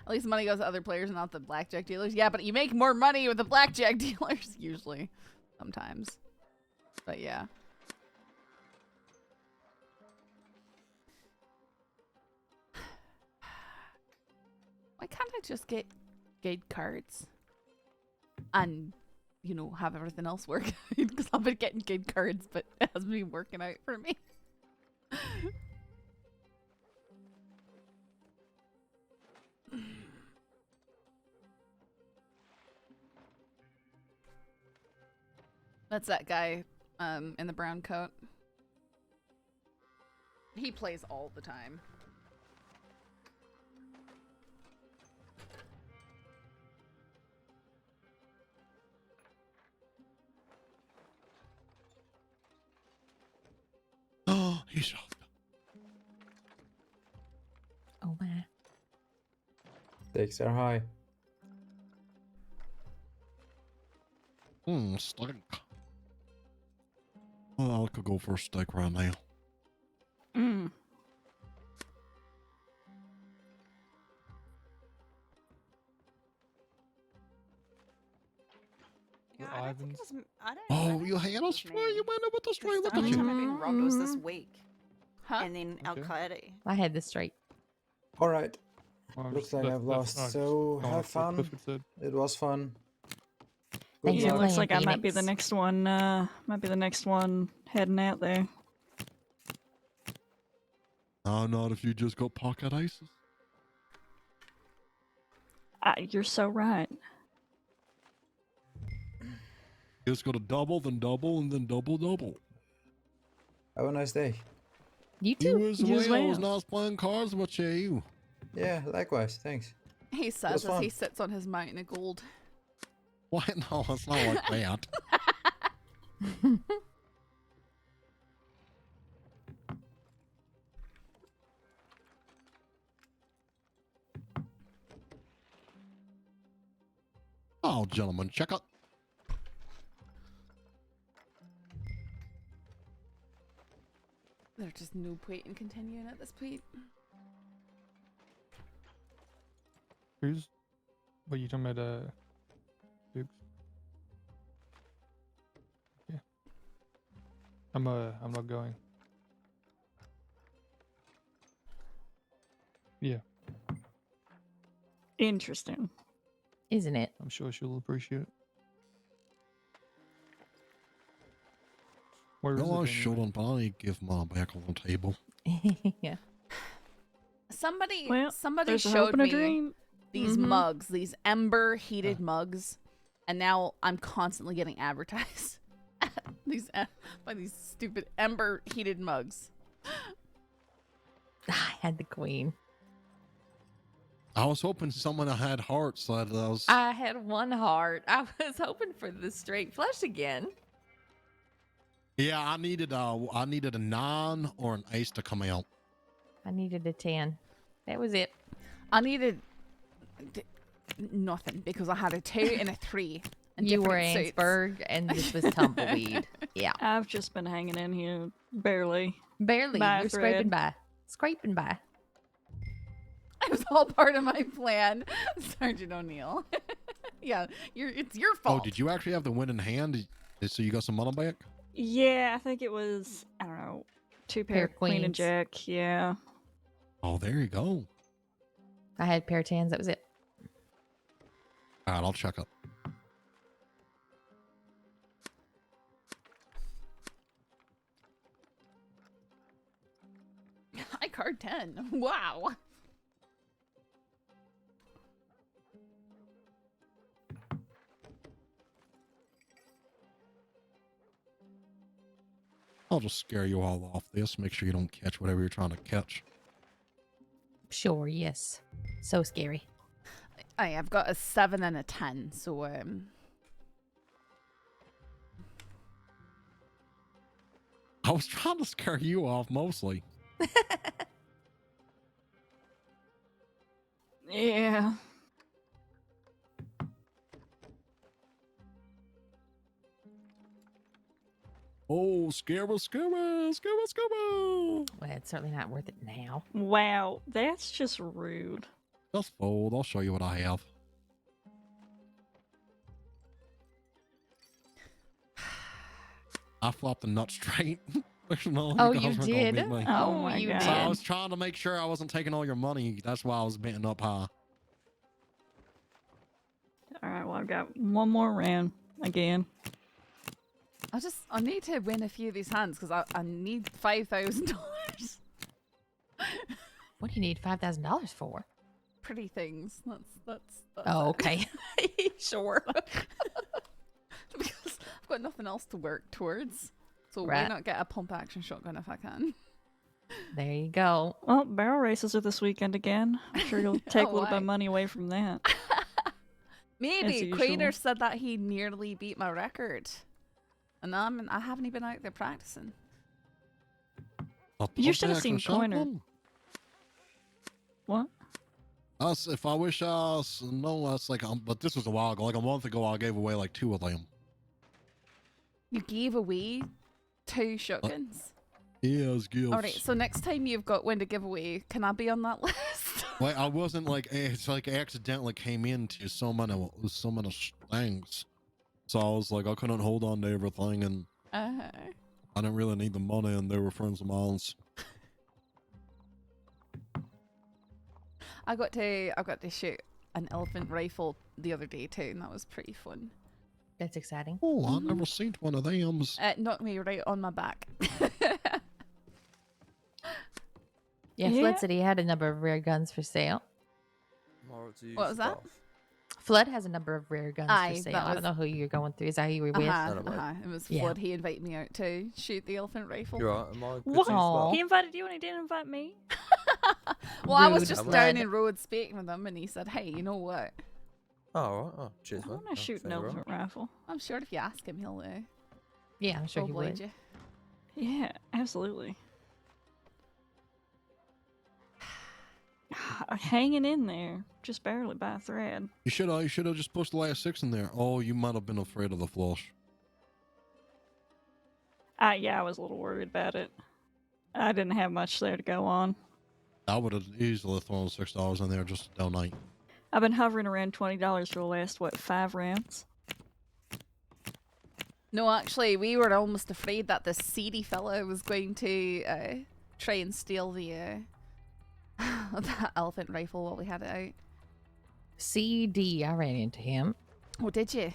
At least the money goes to other players and not the blackjack dealers. Yeah, but you make more money with the blackjack dealers usually, sometimes. But yeah. Why can't I just get good cards and you know, have everything else work out because I've been getting good cards, but it hasn't been working out for me. That's that guy in the brown coat. He plays all the time. Oh, he's off. Oh man. Stakes are high. Steak. Well, I could go for a steak right now. Yeah, I don't think it was, I don't Oh, know you had us straight. You went up with the straight. Look the at only you. time I've been robbed was this week. Huh? And then Al Qaeda. I had this straight. All right. Well, Looks like that's- I've that's- lost. oh, So just have going off what fun. Clifford said. It was fun. Thanks Yeah, for it looks playing, like I might be the Phoenix. next one. Might be the next one heading out there. No, not if you just got pocket aces. You're so right. Just got to double, then double, and then double, double. Have a nice day. You You too. as well. It was nice playing cards with you. Yeah, likewise. Thanks. He says as he sits on his mountain of gold. Why? No, it's not like that. Oh, gentlemen, check out. There's just no point in continuing at this point. Who's? What are you talking about? Dukes? Yeah. I'm not going. Yeah. Interesting. Isn't it? I'm sure she'll appreciate it. Where is No, I it shouldn't, but I give mine back on the table. Yeah. Somebody Well, there's a hope showed and a me dream. these mugs, these ember heated mugs, and now I'm constantly getting advertised these by these stupid ember heated mugs. I had the queen. I was hoping someone had hearts that was. I had one heart. I was hoping for the straight flush again. Yeah, I needed a 9 or an ace to come out. I needed a 10. That was it. I needed nothing because I had a 2 and a 3. And You were different suits. Ansberg, and this was tumbleweed. Yeah. I've just been hanging in here, barely. Barely. By a You're thread. scraping by. Scraping by. It was all part of my plan, Sergeant O'Neill. Yeah, it's your fault. Oh, did you actually have the win in hand? So you got some money back? Yeah, I think it was, I don't know, 2 pair of queen and queens. jack. Yeah. Oh, there you go. I had pair of 10s. That was it. All right, I'll check up. I card 10. Wow. I'll just scare you all off this. Make sure you don't catch whatever you're trying to catch. Sure, yes. So scary. I've got a 7 and a 10, so I was trying to scare you off mostly. Yeah. Oh, scare us. Well, it's certainly not worth it now. Wow, that's just rude. Just fold. I'll show you what I have. I flopped the nut straight. No, Oh, guys you weren't gonna did? beat me. Oh my you God. So I did. was trying to make sure I wasn't taking all your money. That's why I was betting up high. All right, well, I've got one more round. again. I need to win a few of these hands because I need $5,000. What do you need $5,000 for? Pretty things. That's Oh, it. okay. Sure. Because I've got nothing else to work towards. So why Right. not get a pump action shotgun if I can? There you go. Well, barrel races are this weekend again. I'm sure you'll take a little bit why? of money away from that. Maybe. usual. Quainer said that he nearly beat my record. And I haven't even been out there practicing. You should have seen Quainer. What? If I wish no, that's like, but this was a while ago. Like a month ago, I gave away like 2 of them. You gave away 2 shotguns? Yeah, it was gifts. Alright, so next time you've got one to give away, can I be on that list? Like I wasn't like, it's like I accidentally came into so many things. So I was like, I couldn't hold on to everything, and I didn't really need the money, and they were friends of mine. I got to shoot an elephant rifle the other day too, and that was pretty fun. That's exciting. Oh, I've never seen one of them. It knocked me right on my back. Yeah, Flood said he had a number of rare guns for sale. What was that? Flood has a number of rare guns Aye, for sale. that I don't was- know who you're going through. Is that who you were with? It was Yeah. Flood. He invited me out to shoot the elephant rifle. You're right, am I good What? to well? He invited you and he didn't invite me? Well, I was Rude. just Flood. down in road speaking with him, and he said, "Hey, you know what? Oh, all right. Oh, cheers, I man. want to shoot an elephant rifle. I'm sure if you ask him, he'll Yeah, I'm sure he oblige would. you." Yeah, absolutely. Hanging in there, just barely by a thread. You should have just pushed the last 6 in there. Oh, you might have been afraid of the flush. Yeah, I was a little worried about it. I didn't have much there to go on. I would have easily thrown $6 in there just to donate. I've been hovering around $20 for the last, 5 rounds? No, actually, we were almost afraid that this seedy fella was going to try and steal the that elephant rifle while we had it out. CD, I ran into him. Oh, did you?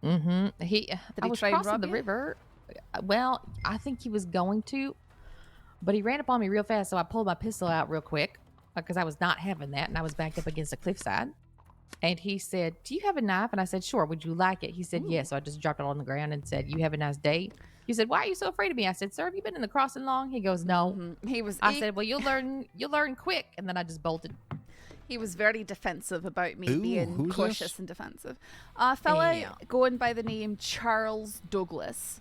Mm-hmm. I he was try and crossing rob the you? river. Well, I think he was going to, but he ran up on me real fast, so I pulled my pistol out real quick because I was not having that, and I was backed up against a cliffside. And he said, "Do you have a knife?" And I said, "Sure. Would you like it?" He said, "Yes." So I just dropped it on the ground and said, "You have a nice day." He said, "Why are you so afraid of me?" I said, "Sir, have you been in the crossing long?" He goes, "No." I said, "Well, you'll learn quick." And then I just bolted. He was very defensive about me Ooh, being who's cautious this? and defensive. A fella Yeah. going by the name Charles Douglas,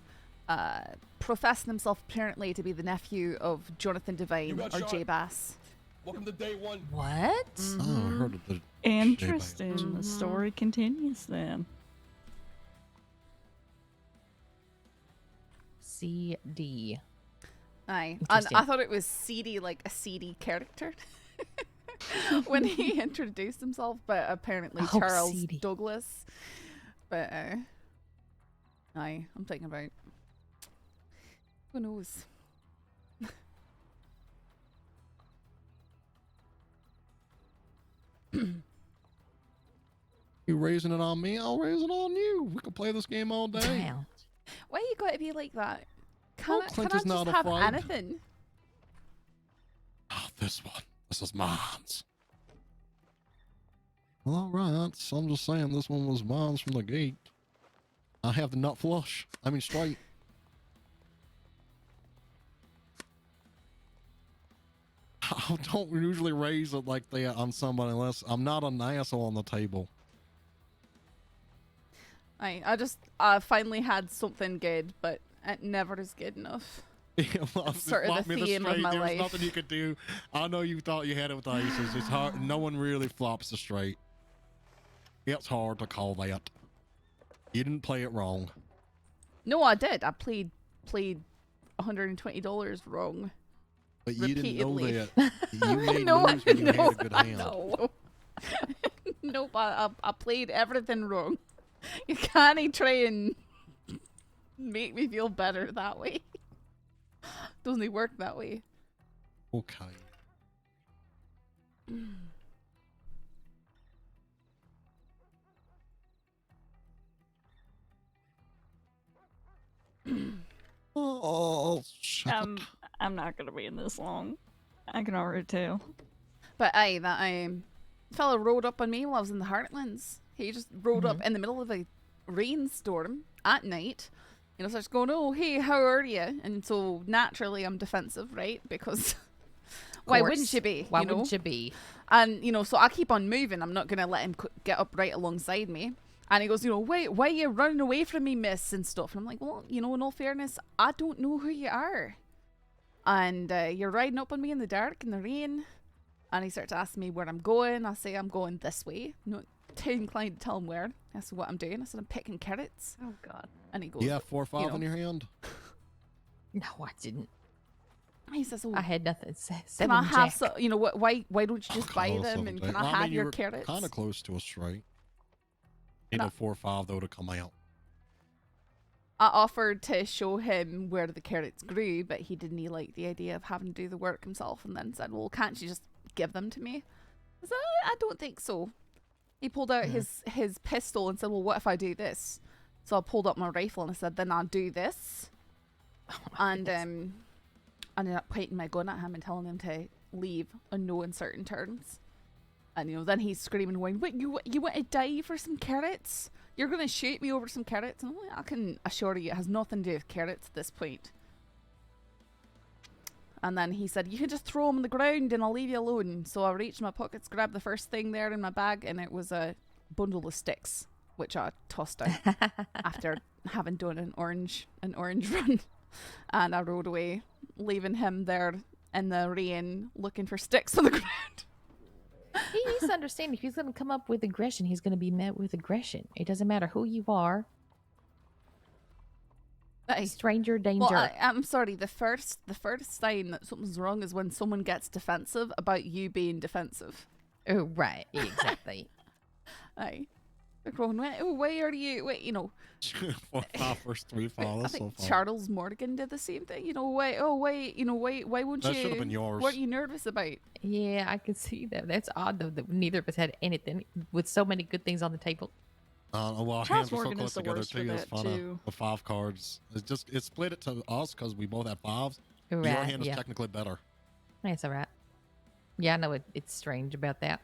professing himself apparently to be the nephew of Jonathan Devine got or shot. J Bass. Welcome to day 1. What? Oh, I heard of the Interesting. The story continues then. CD. Aye, and Interesting. I thought it was seedy, like a seedy character when he introduced himself, but apparently Oh, Charles seedy. Douglas. But aye, I'm thinking about who knows. You raising it on me? I'll raise it on you. We can play this game all day. Damn. Why you gotta be like that? Oh, Can I Clint is just not have afraid. anything? Oh, this one. This is mine. Well, all right. So I'm just saying this one was mine from the gate. I have the nut flush. I mean, straight. I don't usually raise it like that on somebody unless I'm not an asshole on the table. I finally had something good, but it never is good enough. Yeah, well, That's just sort of flop the me theme of straight. my There's life. nothing you could do. I know you thought you had it with the aces. It's hard. No one really flops the straight. It's hard to call that. You didn't play it wrong. No, I did. I played $120 wrong. But you didn't know repeatedly. that. You made No, moves when you no, had a good I hand. know. Nope, I played everything wrong. You can't try and make me feel better that way. Doesn't work that way. Okay. Oh, shit. I'm not gonna be in this long. I can already tell. But aye, that fella rode up on me while I was in the Heartlands. He just rode up in the middle of a rainstorm at night. You know, starts going, "Oh, hey, how are you?" And so naturally, I'm defensive, right? Because why wouldn't you be? Why you know? wouldn't you be? And you know, so I keep on moving. I'm not gonna let him get up right alongside me. And he goes, you know, why are you running away from me, miss, and stuff. And I'm like, well, you know, in all fairness, I don't know who you are. And you're riding up on me in the dark, in the rain. And he starts asking me where I'm going. I say I'm going this way. Not too inclined to tell him where. That's what I'm doing. I said I'm picking carrots. Oh, God. And he goes, You have 4 or 5 you know, in your hand? No, I didn't. He says, "Oh, I had nothing. Can Seven I have jack. some? You know what? Why don't you just buy Oh, them? And can I have your carrots?" Kind of close to us, right? Need No. a 4 or 5 though to come out. I offered to show him where the carrots grew, but he didn't like the idea of having to do the work himself, and then said, "Well, can't you just give them to me?" I said, "I don't think so." He pulled out his pistol and said, "Well, what if I do this?" So I pulled up my rifle and I said, "Then I'll do this." And I ended up pointing my gun at him and telling him to leave on no uncertain terms. And you know, then he's screaming, going, "What, you want to die for some carrots? You're gonna shoot me over some carrots?" And I'm like, I can assure you, it has nothing to do with carrots at this point. And then he said, "You can just throw them on the ground and I'll leave you alone." So I reached in my pockets, grabbed the first thing there in my bag, and it was a bundle of sticks, which I tossed out after having done an orange run. And I rode away, leaving him there in the rain looking for sticks on the ground. He needs to understand if he's going to come up with aggression, he's going to be met with aggression. It doesn't matter who you are. Stranger danger. Well, I'm sorry. The first sign that something's wrong is when someone gets defensive about you being defensive. Oh, right. Exactly. Aye. They're going, "Oh, why are you? Wait, you know." 4 or 5 first 3 follows. I think Charles Morgan did the same thing. You know, why won't That you? should have been yours. What are you nervous about? Yeah, I can see that. That's odd, though, that neither of us had anything with so many good things on the table. Well, our Charles hands were so Morgan close is the together worst for too. It's that, fun. too. The 5 cards. It split it to us because we both had 5s. Your Right, hand was yeah. technically better. That's all right. Yeah, I know it's strange about that.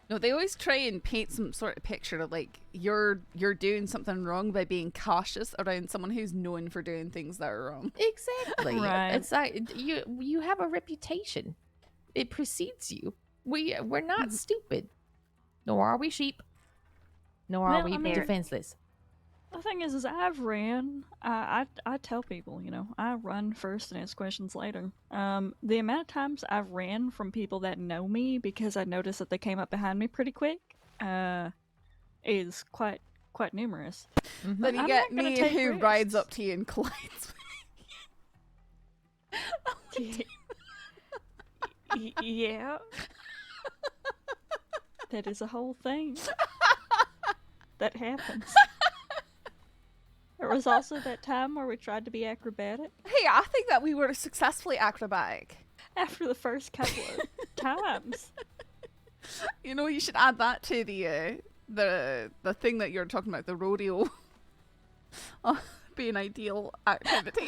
No, they always try and paint some sort of picture of like you're doing something wrong by being cautious around someone who's known for doing things that are wrong. Exactly. Right. It's like you have a reputation. It precedes you. We're not stupid. Nor are we sheep. Nor are Well, we I mean- defenseless. The thing is I've ran. I tell people, you know, I run first and ask questions later. The amount of times I've ran from people that know me because I noticed that they came up behind me pretty quick, is quite numerous. Then you I'm get not gonna me take who risks. rides up to you and collides. Yeah. That is a whole thing that happens. There was also that time where we tried to be acrobatic. Hey, I think that we were successfully acrobatic. After the first couple of times. You know, you should add that to the thing that you're talking about, the rodeo. Be an ideal activity.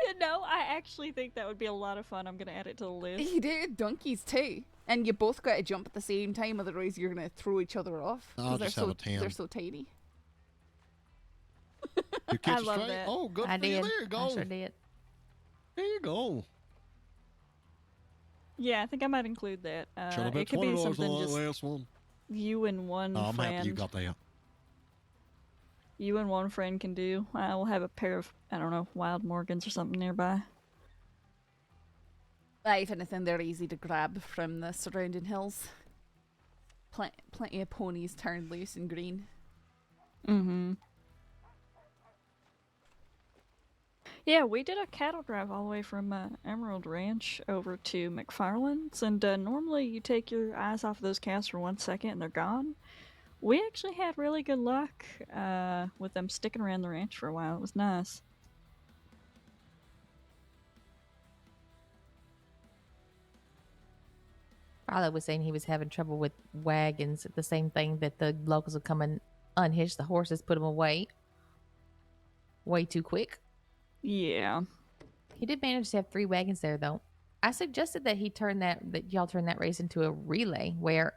You know, I actually think that would be a lot of fun. I'm going to add it to the list. You do donkeys too. And you both got to jump at the same time, otherwise you're going to throw each other off. 'cause I'll they're just have so, a tan. They're so tiny. You catch I it love straight? that. Oh, good I for you. did. There you go. I sure did. There you go. Yeah, I think I might include that. Should have It bet could be $20 something on that just last one. you and one I'm friend. happy you got that. You and one friend can do. I will have a pair of, I don't know, wild Morgans or something nearby. If anything, they're easy to grab from the surrounding hills. Plenty of ponies turned loose in green. Mm-hmm. Yeah, we did a cattle drive all the way from Emerald Ranch over to McFarland's, and normally you take your eyes off of those cows for 1 second and they're gone. We actually had really good luck with them sticking around the ranch for a while. It was nice. Father was saying he was having trouble with wagons. The same thing that the locals would come and unhitch the horses, put them away. way too quick. Yeah. He did manage to have 3 wagons there, though. I suggested that y'all turn that race into a relay where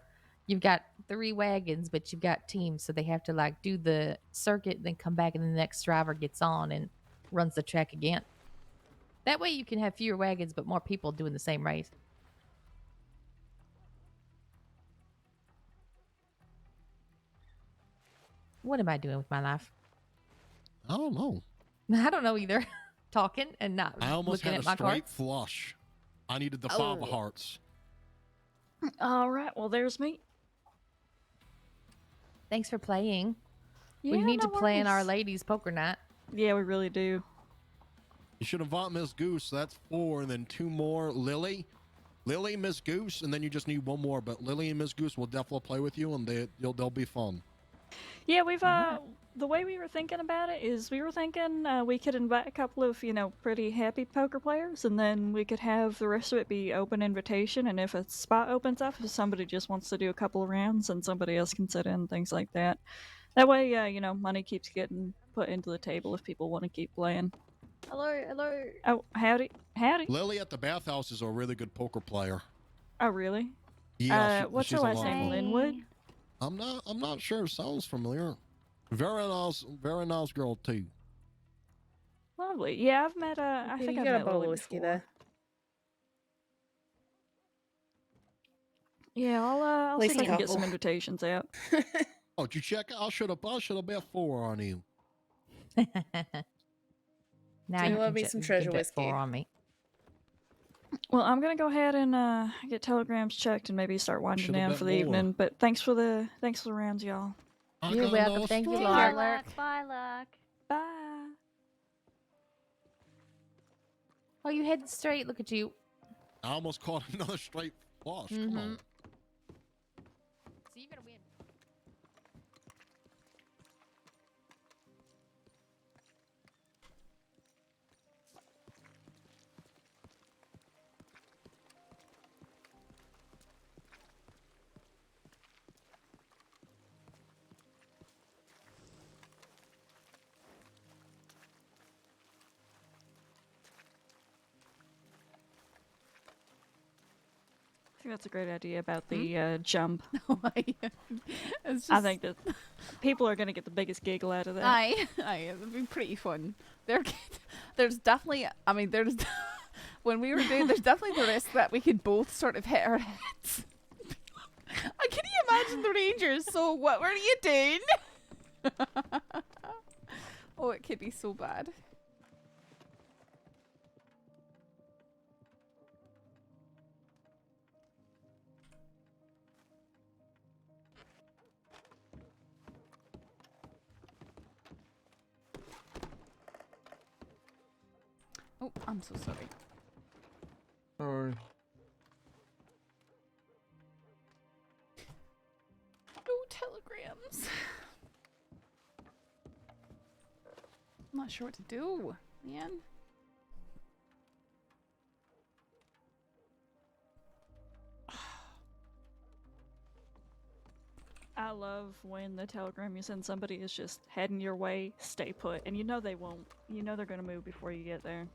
you've got 3 wagons, but you've got teams, so they have to like do the circuit, then come back, and the next driver gets on and runs the track again. That way, you can have fewer wagons, but more people doing the same race. What am I doing with my life? I don't know. I don't know either. Talking and not I almost looking had at a my straight cards. flush. I needed the 5 of hearts. All right. Well, there's me. Thanks for playing. Yeah, we need no to plan our worries. ladies poker night. Yeah, we really do. You should invite Miss Goose. So that's 4, and then 2 more. Lily, Miss Goose, and then you just need 1 more. But Lily and Miss Goose will definitely play with you, and they'll be fun. Yeah, we've the way we were thinking about it is we were thinking we could invite a couple of, pretty happy poker players, and then we could have the rest of it be open invitation, and if a spot opens up, if somebody just wants to do a couple of rounds, and somebody else can sit in, things like that. That way, money keeps getting put into the table if people want to keep playing. Hello. Oh, howdy. Lily at the bathhouse is a really good poker player. Oh, really? Yeah, what's she's her a last lot of name? fun. Linwood? I'm not sure. Sounds familiar. Very nice girl too. Lovely. Yeah, I've met. I think I've met Lily before. Yeah, I'll see if I can get some invitations out. Oh, did you check? I should have bet 4 on you. Now you love me some treasure whiskey on me. Well, I'm gonna go ahead and get telegrams checked and maybe start winding down for the evening. But thanks for the rounds, y'all. You're welcome. Thank you, Bye, Lark. Bye, Lark. Bye. Oh, you headed straight. Look at you. I almost caught another straight flush. Come on. So you're gonna win. I think that's a great idea about the jump. It's I think that people are going to get the biggest giggle out of that. It'd be pretty fun. There's definitely, there's when we were doing, there's definitely the risk that we could both sort of hit our heads. Can you imagine the Rangers? So what were you doing? Oh, it could be so bad. Oh, I'm so sorry. Sorry. No telegrams. I'm not sure what to do, man. I love when the telegram you send somebody is just heading your way, stay put, and you know they won't. You know they're gonna move before you get there.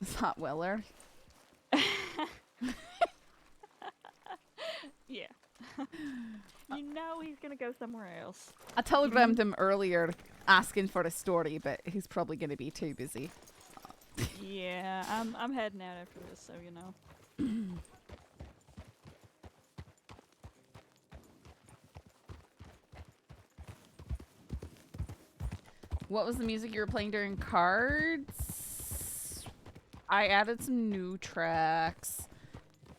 Is that Weller? Yeah. You know he's gonna go somewhere else. I telegrammed him earlier asking for a story, but he's probably gonna be too busy. Yeah, I'm heading out after this, so you know. What was the music you were playing during cards? I added some new tracks,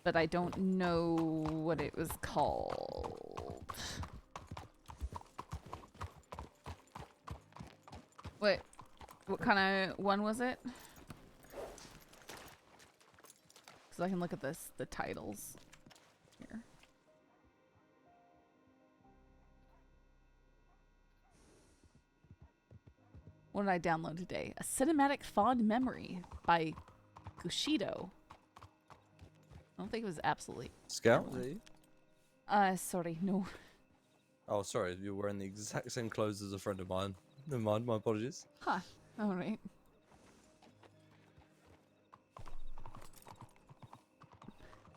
but I don't know what it was called. What kind of one was it? So I can look at the titles here. What did I download today? A Cinematic Fond Memory by Gushido. I don't think it was absolutely. Scout? Sorry, no. Oh, sorry, you're wearing the exact same clothes as a friend of mine. Never mind, my apologies. Huh. All right.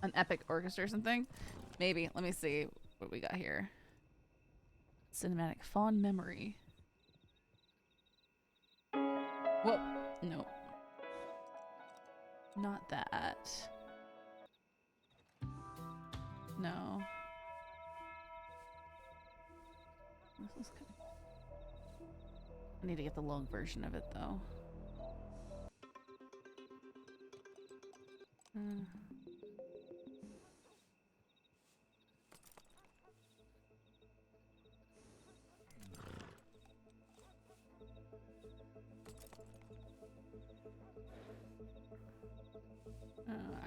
An epic orchestra or something? Maybe. Let me see what we got here. Cinematic fond memory. Whoa. No. Not that. No. This is kind of... I need to get the long version of it though.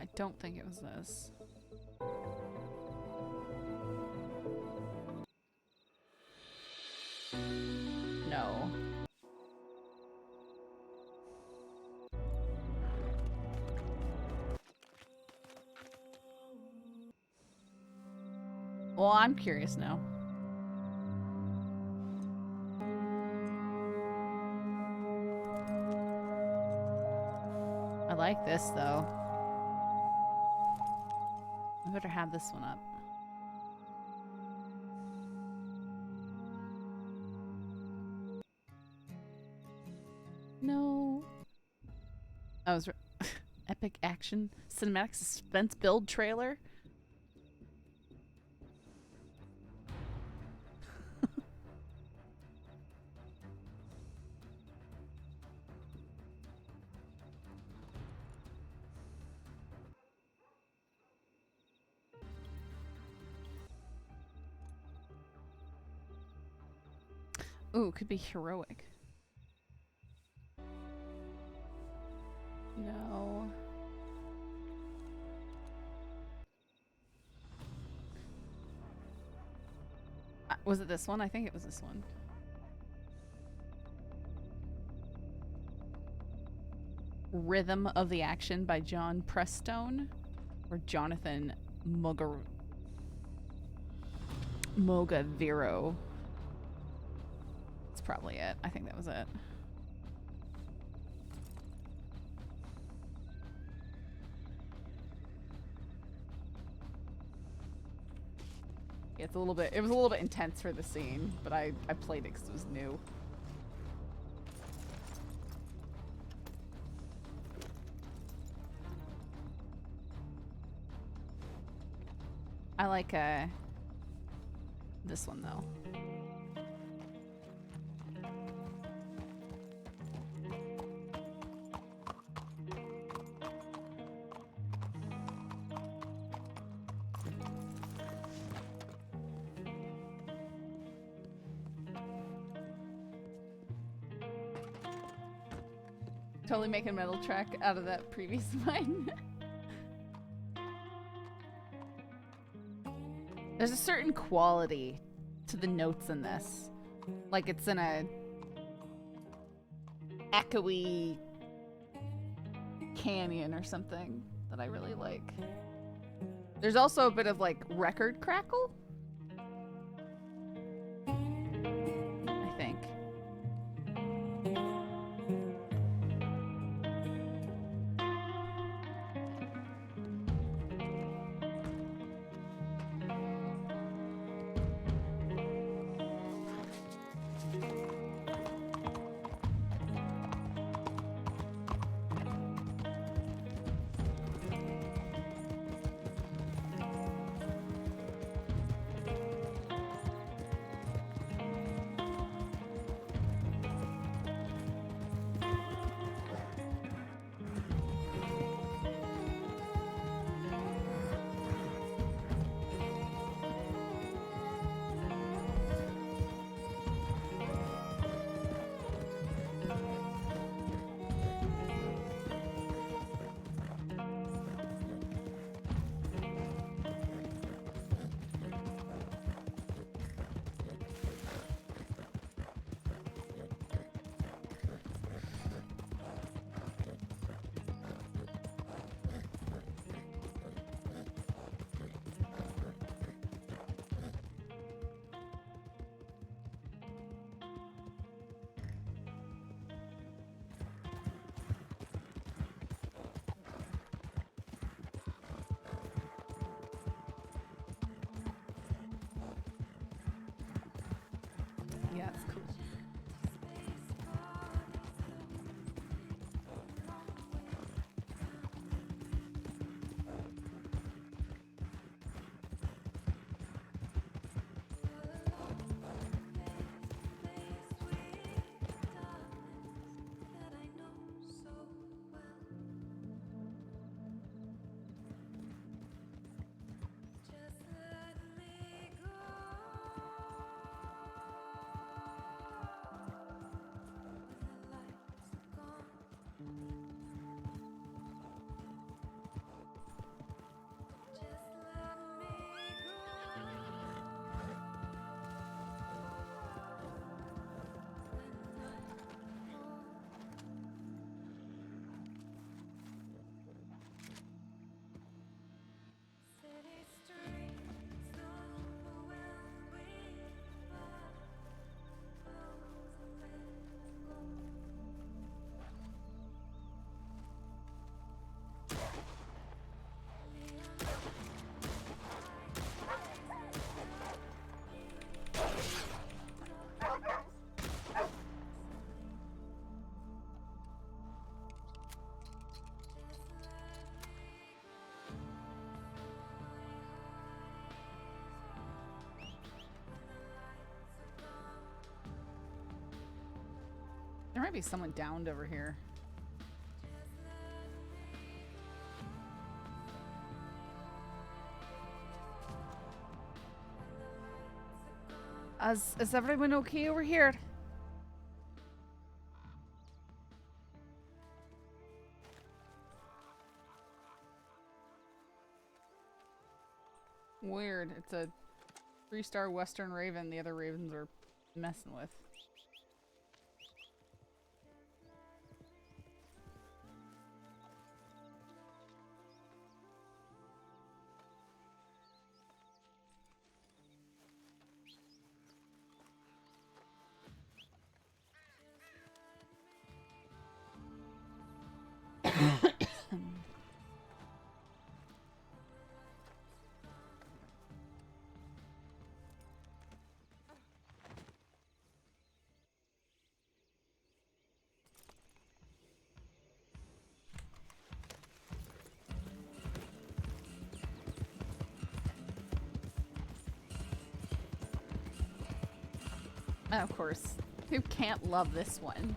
I don't think it was this. No. Well, I'm curious now. I like this though. I better have this one up. No. I was epic action cinematic suspense build trailer. Ooh, could be heroic. No. Was it this one? I think it was this one. Rhythm of the Action by John Prestone or Jonathan Mogavero. That's probably it. I think that was it. Yeah, it's a little bit, it was a little bit intense for the scene, but I played it because it was new. I like this one though. Totally make a metal track out of that previous mine. There's a certain quality to the notes in this. Like it's in a echoey canyon or something that I really like. There's also a bit of like record crackle. I think. Yeah, it's cool. There might be someone downed over here. Is everyone okay over here? Weird. It's a 3-star Western Raven the other ravens are messing with. Of course. Who can't love this one?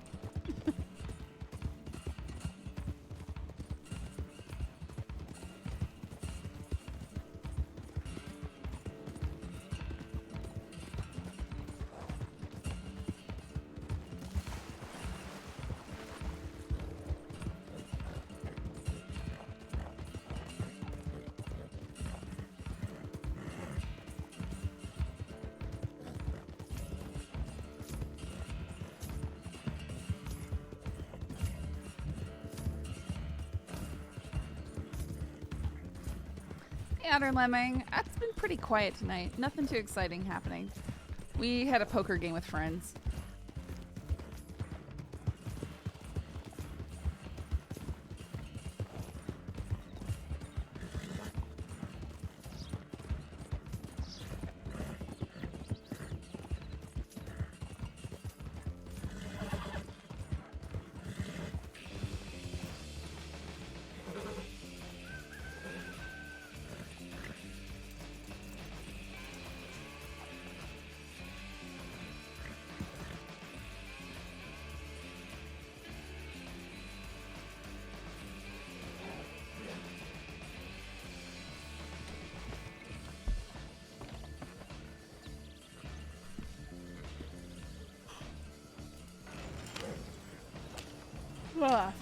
Outer Lemming, it's been pretty quiet tonight. Nothing too exciting happening. We had a poker game with friends. Ugh.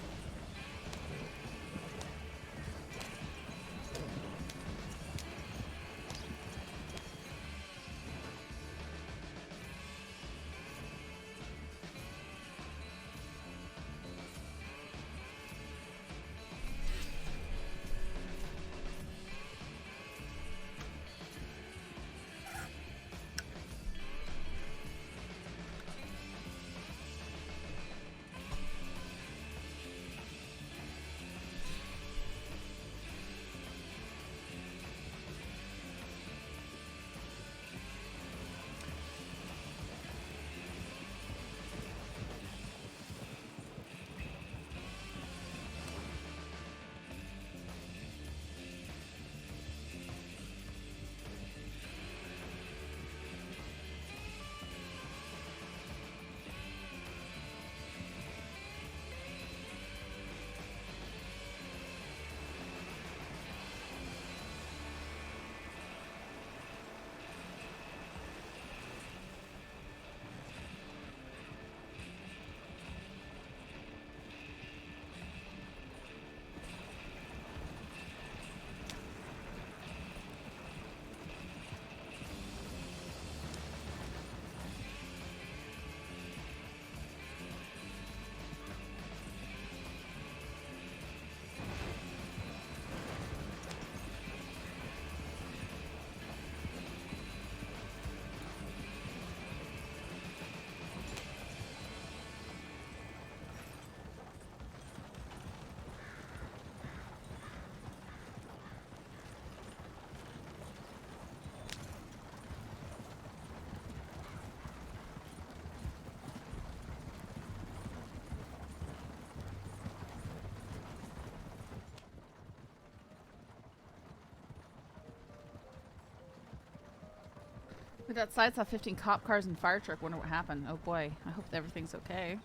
Look at that side, saw 15 cop cars and fire truck. Wonder what happened. Oh boy, I hope everything's okay.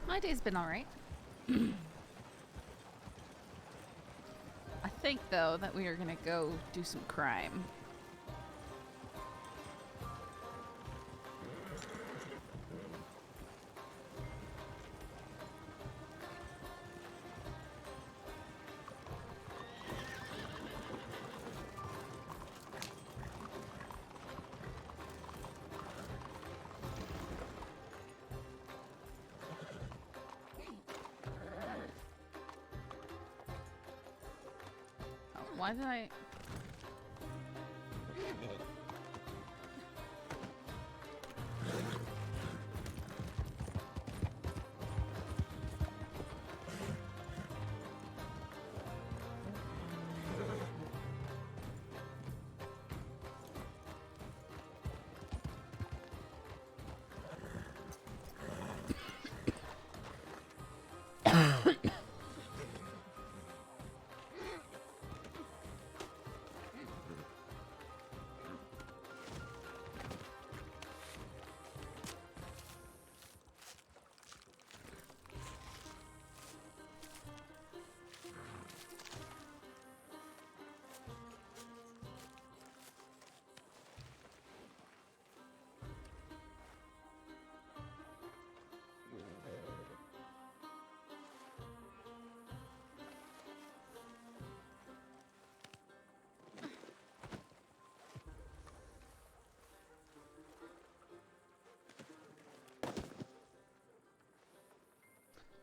My day's been alright. I think, though, that we are gonna go do some crime. Why did I...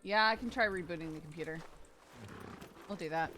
Yeah, I can try rebooting the computer. We'll do that.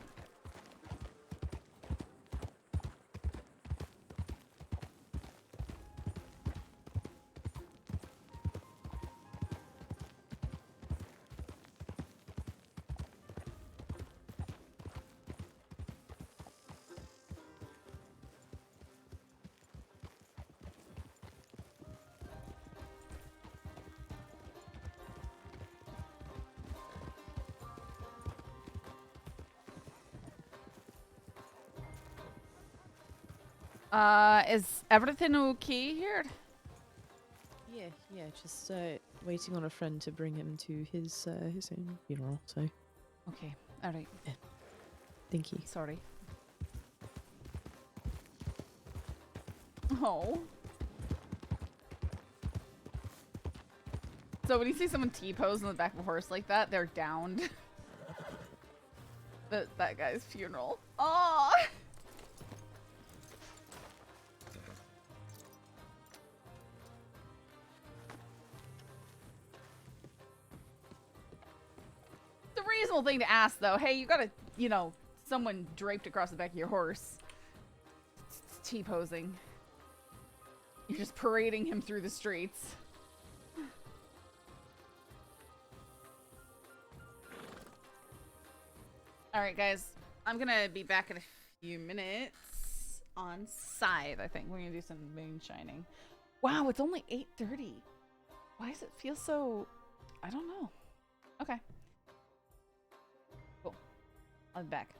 Is everything okay here? Yeah, just waiting on a friend to bring him to his own funeral, so. Okay, alright. Yeah. Thank you. Sorry. Oh. So when you see someone T-pose on the back of a horse like that, they're downed. that guy's funeral. Oh. It's a reasonable thing to ask, though. Hey, you got a, you know, someone draped across the back of your horse. T-posing. You're just parading him through the streets. Alright, guys. I'm gonna be back in a few minutes on Scythe, I think. We're gonna do some moonshining. Wow, it's only 8:30. Why does it feel so... I don't know. Okay. Cool. I'll be back.